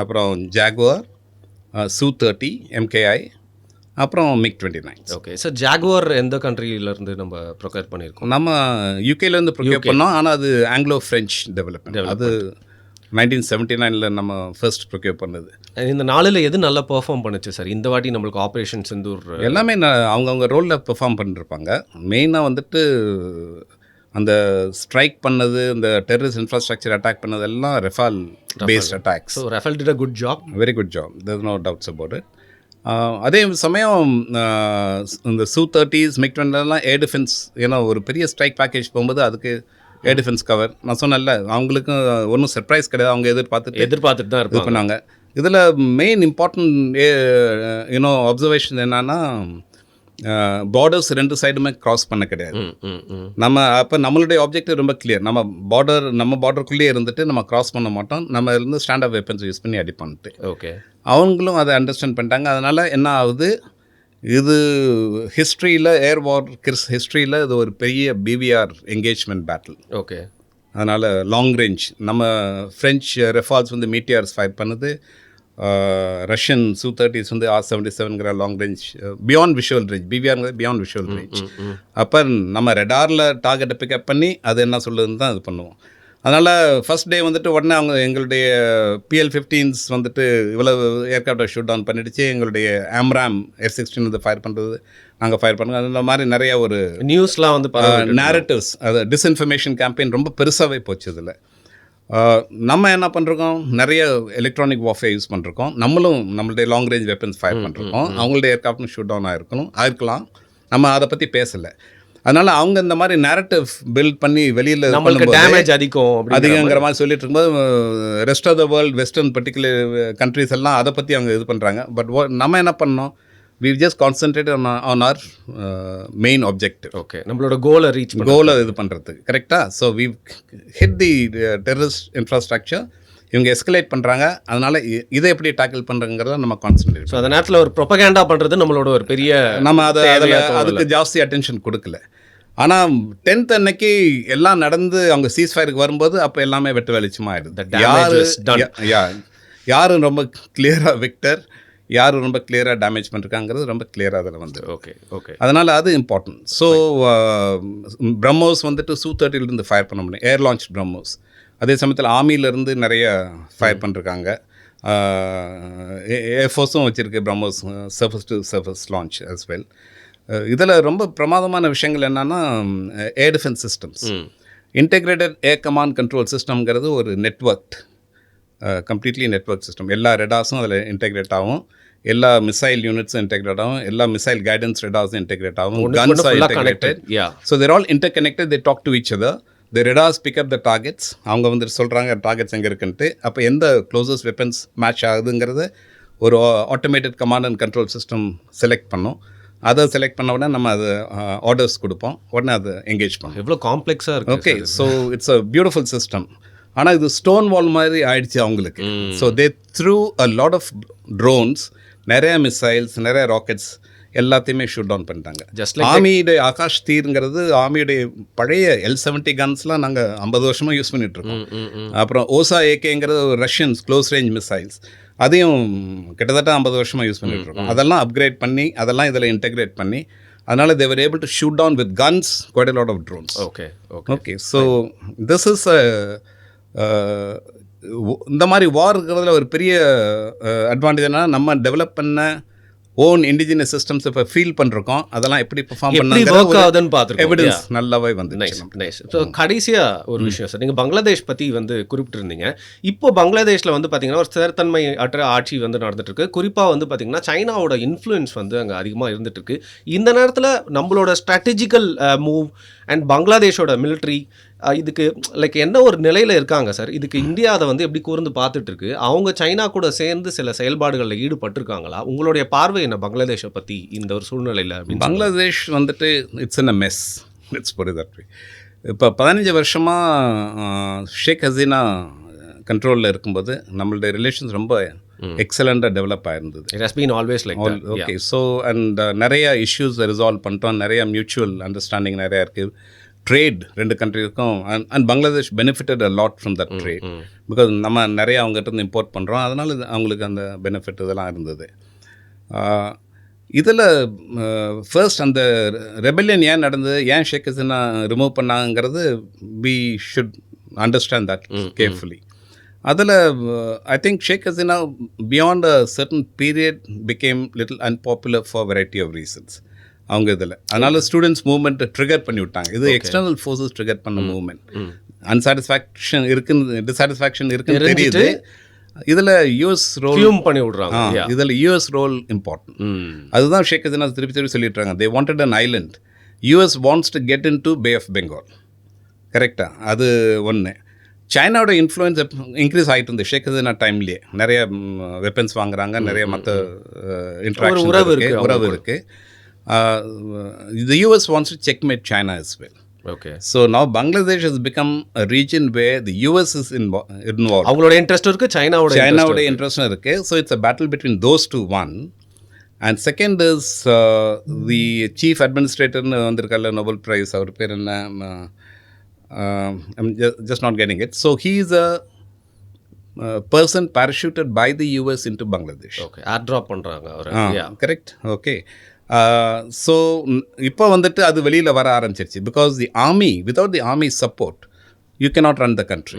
அப்புறம் ஜாகுவார், Su-30 MKI, அப்புறம் MiG-29. ஓகே சார், ஜாகுவார் எந்த கண்ட்ரியிலேருந்து நம்ம ப்ரொக்யூர் பண்ணியிருக்கோம்? நம்ம யூகேலேருந்து ப்ரொக்யூர் பண்ணோம். ஆனால் அது ஆங்கிலோ ஃப்ரெஞ்ச் டெவலப்மெண்ட். அது 1979 நம்ம ஃபர்ஸ்ட் ப்ரொக்யூர் பண்ணது. இந்த நாளில் எது நல்லா பெர்ஃபார்ம் பண்ணுச்சு சார் இந்த வாட்டி நம்மளுக்கு? ஆப்ரேஷன் சிந்தூர் எல்லாமே அவங்கவுங்க ரோலில் பெர்ஃபார்ம் பண்ணிருப்பாங்க. மெயினாக அந்த ஸ்ட்ரைக் பண்ணது, இந்த டெரரிஸ்ட் இன்ஃப்ராஸ்ட்ரக்சர் அட்டாக் பண்ணது எல்லாம் Rafale based attacks. So Rafale did a good job, very good job, there no doubts about it. அதே சமயம் இந்த Su-30s MiG-29 ஏர் டிஃபென்ஸ், ஏன்னா ஒரு பெரிய ஸ்ட்ரைக் பேக்கேஜ் போகும்போது அதுக்கு ஏர் டிஃபென்ஸ் கவர். நான் சொன்னேன்ல, அவங்களுக்கும் ஒன்றும் சர்ப்ரைஸ் கிடையாது. அவங்க எதிர்பார்த்துட்டு தான் இது பண்ணாங்க. இதில் மெயின் இம்பார்ட்டன்ட் அப்சர்வேஷன் என்னன்னா, பார்டர்ஸ் ரெண்டு சைடுமே கிராஸ் பண்ண கிடையாது. நம்மளுடைய ஆப்ஜெக்டிவ் ரொம்ப கிளியர். நம்ம பார்டருக்குள்ளேயே இருந்துட்டு நம்ம கிராஸ் பண்ண மாட்டோம். நம்ம இருந்து ஸ்டாண்ட் ஆஃப் வெப்பன்ஸ் யூஸ் பண்ணி அடி பண்ணிட்டு. ஓகே, அவங்களும் அதை அண்டர்ஸ்டாண்ட் பண்ணிட்டாங்க. அதனால் என்ன ஆகுது, இது ஹிஸ்ட்ரியில் ஏர் வார் ஹிஸ்ட்ரியில் இது ஒரு பெரிய BVR என்கேஜ்மெண்ட் பேட்டில். ஓகே, அதனால் லாங் ரேஞ்ச் நம்ம ஃப்ரெஞ்ச் ரெஃபால்ஸ் மீட்டியர்ஸ் ஃபயர் பண்ணுது. ரஷ்யன் Su-30s R-77ங்கிற long range beyond visual range. BVRங்கிறது பியாண்ட் விஷுவல் ரேஞ்ச். அப்போ நம்ம ரெடாரில் டார்கெட்டை பிக்கப் பண்ணி அது என்ன சொல்லுதுன்னு தான் இது பண்ணுவோம். அதனால் ஃபஸ்ட் டே உடனே அவங்க எங்களுடைய PL-15s இவ்வளோ ஏர்க்ராஃப்டை ஷூட் டவுன் பண்ணிடுச்சு. எங்களுடைய AMRAAM F-16 ஃபயர் பண்ணுறது நாங்கள் ஃபயர் பண்ணுங்க. அந்த மாதிரி நிறைய ஒரு நியூஸ்லாம் வந்து நேரட்டிவ்ஸ், அது டிஸ்இன்ஃபர்மேஷன் கேம்பெயின் ரொம்ப பெருசாகவே போச்சு இதில். நம்ம என்ன பண்ணுறோம், நிறைய எலக்ட்ரானிக் வார்ஃபேர் யூஸ் பண்ணுறோம். நம்மளுடைய லாங் ரேஞ்ச் வெப்பன்ஸ் ஃபயர் பண்ணுறோம். அவங்களுடைய ஏர்க்ராஃப்ட்னு ஷூட் டவுன் ஆயிருக்கலாம். நம்ம அதை பற்றி பேசலை. அதனால் அவங்க இந்த மாதிரி நேரட்டிவ் பில்ட் பண்ணி வெளியில் டேமேஜ் அதிகங்கிற மாதிரி சொல்லிட்டு இருக்கும்போது rest of the world western particular countries எல்லாம் அதை பற்றி அவங்க இது பண்ணுறாங்க. பட் நம்ம என்ன பண்ணோம், we just concentrated on our main objective. Okay, நம்மளோட கோலை இது பண்ணுறதுக்கு கரெக்டாக. So we hit the terrorist infrastructure. இவங்க எஸ்கலேட் பண்ணுறாங்க. அதனால் இதை எப்படி டேக்கிள் பண்ணுறங்கிறத நம்ம கான்சன்ட்ரேட். ஸோ அந்த நேரத்தில் ஒரு ப்ரொபகேண்டா பண்ணுறது நம்மளோட ஒரு பெரிய, நம்ம அதுக்கு ஜாஸ்தி அட்டென்ஷன் கொடுக்கல. ஆனால் 10th அன்னைக்கு எல்லாம் நடந்து அவங்க சீஸ்ஃபயருக்கு வரும்போது அப்போ எல்லாமே வெட்டு வெளிச்சமாக ஆயிடுது. யாரும் ரொம்ப கிளியராக விக்டர், யாரும் ரொம்ப கிளியராக டேமேஜ் பண்ணிருக்காங்கிறது ரொம்ப கிளியராக அதில் வந்து. ஓகே அதனால் அது இம்பார்ட்டன்ட். ஸோ பிரம்மோஸ் வந்துட்டு Su-30 ஃபயர் பண்ண முடியும், ஏர் லான்ச் பிரம்மோஸ். அதே சமயத்தில் ஆர்மியிலேருந்து நிறைய ஃபயர் பண்ணிருக்காங்க. ஏர்ஃபோர்ஸும் வச்சுருக்கு BrahMos, surface to surface launch as well. இதில் ரொம்ப பிரமாதமான விஷயங்கள் என்னென்னா air defence systems, integrated air command control சிஸ்டம்ங்கிறது ஒரு நெட்வொர்க், கம்ப்ளீட்லி நெட்வொர்க் சிஸ்டம். எல்லா ரெடாஸும் அதில் இன்டெகிரேட் ஆகும், எல்லா மிசைல் யூனிட்ஸும் இன்டெகிரேட் ஆகும், எல்லா மிசைல் கைடன்ஸ் ரெடாஸும் இன்டெகிரேட் ஆகும், guns are integrated. So they're all interconnected, they talk to each other. The radars pick up the targets. அவங்க வந்து சொல்கிறாங்க டார்கெட்ஸ் எங்கே இருக்குன்ட்டு. அப்போ எந்த க்ளோசஸ்ட் வெப்பன்ஸ் மேட்ச் ஆகுதுங்கிறது ஒரு automated command and control system select பண்ணோம். அதை செலக்ட் பண்ண உடனே நம்ம அது ஆர்டர்ஸ் கொடுப்போம், உடனே அதை எங்கேஜ் பண்ணோம். எவ்வளோ காம்ப்ளெக்ஸாக இருக்குது. Okay, so it's a beautiful system. ஆனால் இது ஸ்டோன் வால் மாதிரி ஆயிடுச்சு அவங்களுக்கு. So they threw a lot of drones, நிறைய மிசைல்ஸ், நிறைய ராக்கெட்ஸ் எல்லாத்தையுமே ஷூட் டவுன் பண்ணிட்டாங்க. ஆர்மியுடைய ஆகாஷ் தீர்ங்கிறது ஆர்மியுடைய பழைய L-70 கன்ஸ்லாம் நாங்கள் 50 வருஷமாக யூஸ் பண்ணிகிட்ருக்கோம். அப்புறம் ஓசா ஏகேங்கிறது ரஷ்யன்ஸ் க்ளோஸ் ரேஞ்ச் மிசைல்ஸ், அதையும் கிட்டத்தட்ட 50 வருஷமாக யூஸ் பண்ணிகிட்ருக்கோம். அதெல்லாம் அப்கிரேட் பண்ணி அதெல்லாம் இதில் இன்டெகிரேட் பண்ணி, அதனால் they were able to shoot down with guns quite a lot of drones. Okay, so this is இந்த மாதிரி வார் இருக்கிறதுல ஒரு பெரிய அட்வான்டேஜ் என்னன்னா, நம்ம டெவலப் பண்ண ஓன் இண்டிஜினஸ் சிஸ்டம்ஸ் இப்போ ஃபீல் பண்ணிருக்கோம். அதெல்லாம் எப்படி பெர்ஃபார்ம் பண்ணாங்கன்னு எவிடன்ஸ் நல்லாவே வந்து. நைஸ். ஸோ கடைசியாக ஒரு விஷயம் சார், நீங்கள் பங்களாதேஷ் பற்றி வந்து குறிப்பிட்டிருந்தீங்க. இப்போ பங்களாதேஷில் வந்து பார்த்தீங்கன்னா ஒரு ஸ்திரத்தன்மை அற்ற ஆட்சி வந்து நடந்துட்டுருக்கு. குறிப்பாக வந்து பார்த்தீங்கன்னா சைனாவோட இன்ஃப்ளூயன்ஸ் வந்து அங்கே அதிகமாக இருந்துகிட்ருக்கு. இந்த நேரத்தில் நம்மளோட ஸ்ட்ராட்டஜிக்கல் மூவ் அண்ட் பங்களாதேஷோட மிலிட்ரி இதுக்கு லைக் என்ன ஒரு நிலையில் இருக்காங்க சார்? இதுக்கு இந்தியா அதை வந்து எப்படி கூர்ந்து பார்த்துட்டு இருக்கு? அவங்க சைனா கூட சேர்ந்து சில செயல்பாடுகளில் ஈடுபட்டிருக்காங்களா? உங்களுடைய பார்வை என்ன பங்களாதேஷை பற்றி இந்த ஒரு சூழ்நிலையில்? பங்களாதேஷ் வந்துட்டு it's in a mess, let's put it that way. இப்போ 15 வருஷமாக ஷேக் ஹசீனா கண்ட்ரோலில் இருக்கும்போது நம்மளுடைய ரிலேஷன்ஸ் ரொம்ப எக்ஸலண்ட்டாக டெவலப் ஆயிருந்தது. It has been always like that. Okay, so and நிறைய இஷ்யூஸ் ரிசால்வ் பண்ணிட்டோம், நிறைய மியூச்சுவல் அண்டர்ஸ்டாண்டிங் நிறையா இருக்குது. ட்ரேட் ரெண்டு கண்ட்ரிக்கும் and Bangladesh benefited a lot from that trade, because நம்ம நிறைய அவங்ககிட்ட இருந்து இம்போர்ட் பண்ணுறோம். அதனால் அவங்களுக்கு அந்த பெனிஃபிட் இதெல்லாம் இருந்தது. இதில் ஃபர்ஸ்ட் அந்த ரெபெல்லியன் ஏன் நடந்தது, ஏன் ஷேக் ஹசீனா ரிமூவ் பண்ணாங்கிறது we should understand that carefully. அதில் I think Sheikh Hasina beyond a certain period became little unpopular for variety of reasons அவங்க இதில். அதனால் ஸ்டூடெண்ட்ஸ் மூவ்மெண்ட்டை ட்ரிகர் பண்ணி விட்டாங்க. இது எக்ஸ்டர்னல் ஃபோர்ஸஸ் ட்ரிகர் பண்ண மூவ்மெண்ட். அன்சாட்டிஸ்ஃபேக்ஷன் இருக்குன்னு, டிஸாட்டிஸ்ஃபேக்ஷன் இருக்குன்னு தெரியுது. இதில் யூஎஸ் ரோல் பண்ணி விட்றாங்க. இதில் யூஎஸ் ரோல் இம்பார்ட்டன்ட். அதுதான் ஷேக் ஹசீனா திருப்பி சொல்லிட்டுறாங்க. They wanted an island, US wants to get into bay of Bengal. கரெக்டாக? அது ஒன்று. சைனாவோட இன்ஃப்ளூயன்ஸ் இன்க்ரீஸ் ஆகிட்டு இருந்தது ஷேக் ஹசீனா டைம்லேயே. நிறைய வெப்பன்ஸ் வாங்குறாங்க, நிறைய மற்ற இன்ட்ராக்ஷன் உறவு இருக்குது. The US wants to checkmate China as well. Okay. So now Bangladesh has become a region where the US is involved. அவங்களோட இன்ட்ரெஸ்ட் இருக்கு, சைனாவோட இன்ட்ரெஸ்ட் இருக்கு. So it's a battle between those two, one. And second is the chief administrator வந்திருக்கால Nobel prize, அவர் பேர் என்ன, I'm just not getting it. So he is a person parachuted by the US into Bangladesh. Okay, air drop பண்றாங்க அவர். Yeah, correct. Okay. So இப்போ வந்துட்டு அது வெளியில் வர ஆரம்பிச்சிருச்சு. Because the army, without the army support you cannot run the country.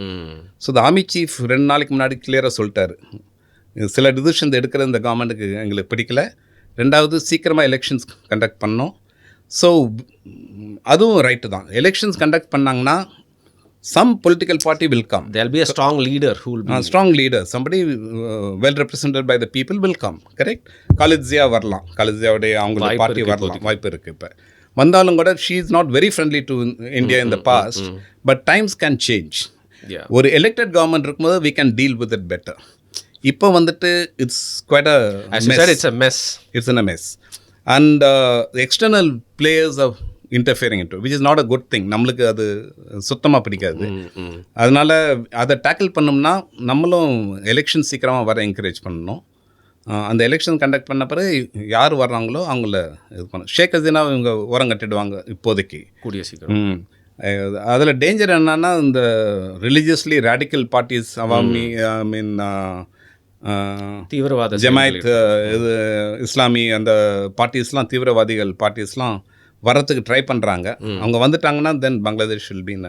So the army chief 2 நாளைக்கு முன்னாடி கிளியராக சொல்லிட்டாரு, சில டிசிஷன்ஸ் எடுக்கிற இந்த கவர்மெண்ட்டுக்கு எங்களுக்கு பிடிக்கல, ரெண்டாவது சீக்கிரமாக எலெக்ஷன்ஸ் கண்டக்ட் பண்ணோம். ஸோ அதுவும் ரைட்டு தான். எலெக்ஷன்ஸ் கண்டக்ட் பண்ணாங்கன்னா some political party will come. There will be a strong leader who will be... strong leader, somebody well represented by the people will come, correct? Khalid Zia வரலாம், Khalid Zia உடைய அவங்களோட party வரலாம், வாய்ப்பு இருக்குது. இப்போ வந்தாலும் கூட she is not very friendly to India in the past, but times can change. ஒரு elected government இருக்கும்போது we can deal with it better. இப்போ வந்துட்டு it's quite a As you said, it's a mess. It's in a mess. And the external players of interfering into, which is not a good thing. நம்மளுக்கு அது சுத்தமாக பிடிக்காது. அதனால் அதை tackle பண்ணோம்னா நம்மளும் எலெக்ஷன் சீக்கிரமாக வர என்கரேஜ் பண்ணணும். அந்த எலெக்ஷன் கண்டக்ட் பண்ண பிறகு யார் வர்றாங்களோ அவங்கள இது பண்ணணும். ஷேக் ஹசீனா இவங்க ஓரம் கட்டிடுவாங்க இப்போதைக்கு, கூடிய சீக்கிரம். அதில் டேஞ்சர் என்னன்னா இந்த ரிலீஜியஸ்லி ரேடிக்கல் பார்ட்டிஸ், அவாமி, ஐ மீன் தீவிரவாத ஜமாயத், இது இஸ்லாமி அந்த பார்ட்டிஸ்லாம், தீவிரவாதிகள் பார்ட்டிஸ்லாம் வரத்துக்கு ட்ரை பண்ணுறாங்க. அவங்க வந்துட்டாங்கன்னா then Bangladesh will be in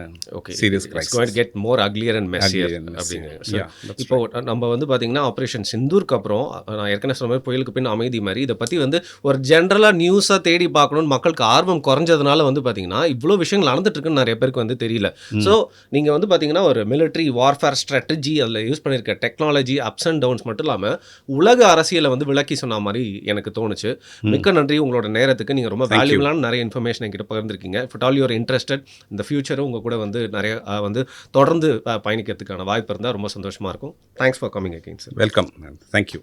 serious crisis. It's going to get more uglier and messier அப்படிங்க. இப்போ நம்ம வந்து பார்த்தீங்கன்னா ஆப்ரேஷன் சிந்தூருக்கு அப்புறம் நான் ஏற்கனவே சொன்ன மாதிரி புயலுக்கு பின் அமைதி மாதிரி இதை பற்றி வந்து ஒரு ஜென்ரலாக நியூஸாக தேடி பார்க்கணுன்னு மக்களுக்கு ஆர்வம் குறைஞ்சதுனால வந்து பார்த்தீங்கன்னா இவ்வளோ விஷயங்கள் நடந்துட்டு இருக்குன்னு நிறைய பேருக்கு வந்து தெரியல. ஸோ நீங்கள் வந்து பார்த்தீங்கன்னா ஒரு மிலிட்ரி வார்ஃபேர் ஸ்ட்ராட்டஜி, அதில் யூஸ் பண்ணியிருக்க டெக்னாலஜி அப்ஸ் அண்ட் டவுன்ஸ் மட்டும் இல்லாமல் உலக அரசியலை வந்து விளக்கி சொன்ன மாதிரி எனக்கு தோணுச்சு. மிக்க நன்றி உங்களோட நேரத்துக்கு. நீங்கள் ரொம்ப வேல்யூபிளான நிறைய இன்ஃபர்மேஷன் என்கிட்ட பகிர்ந்துருக்கீங்க. If at all you're interested இந்த ஃபியூச்சரும் உங்கள் கூட வந்து நிறைய வந்து தொடர்ந்து பயணிக்கிறதுக்கான வாய்ப்பு இருந்தால் ரொம்ப சந்தோஷமாக இருக்கும். Thanks for coming again sir. Welcome. Thank you.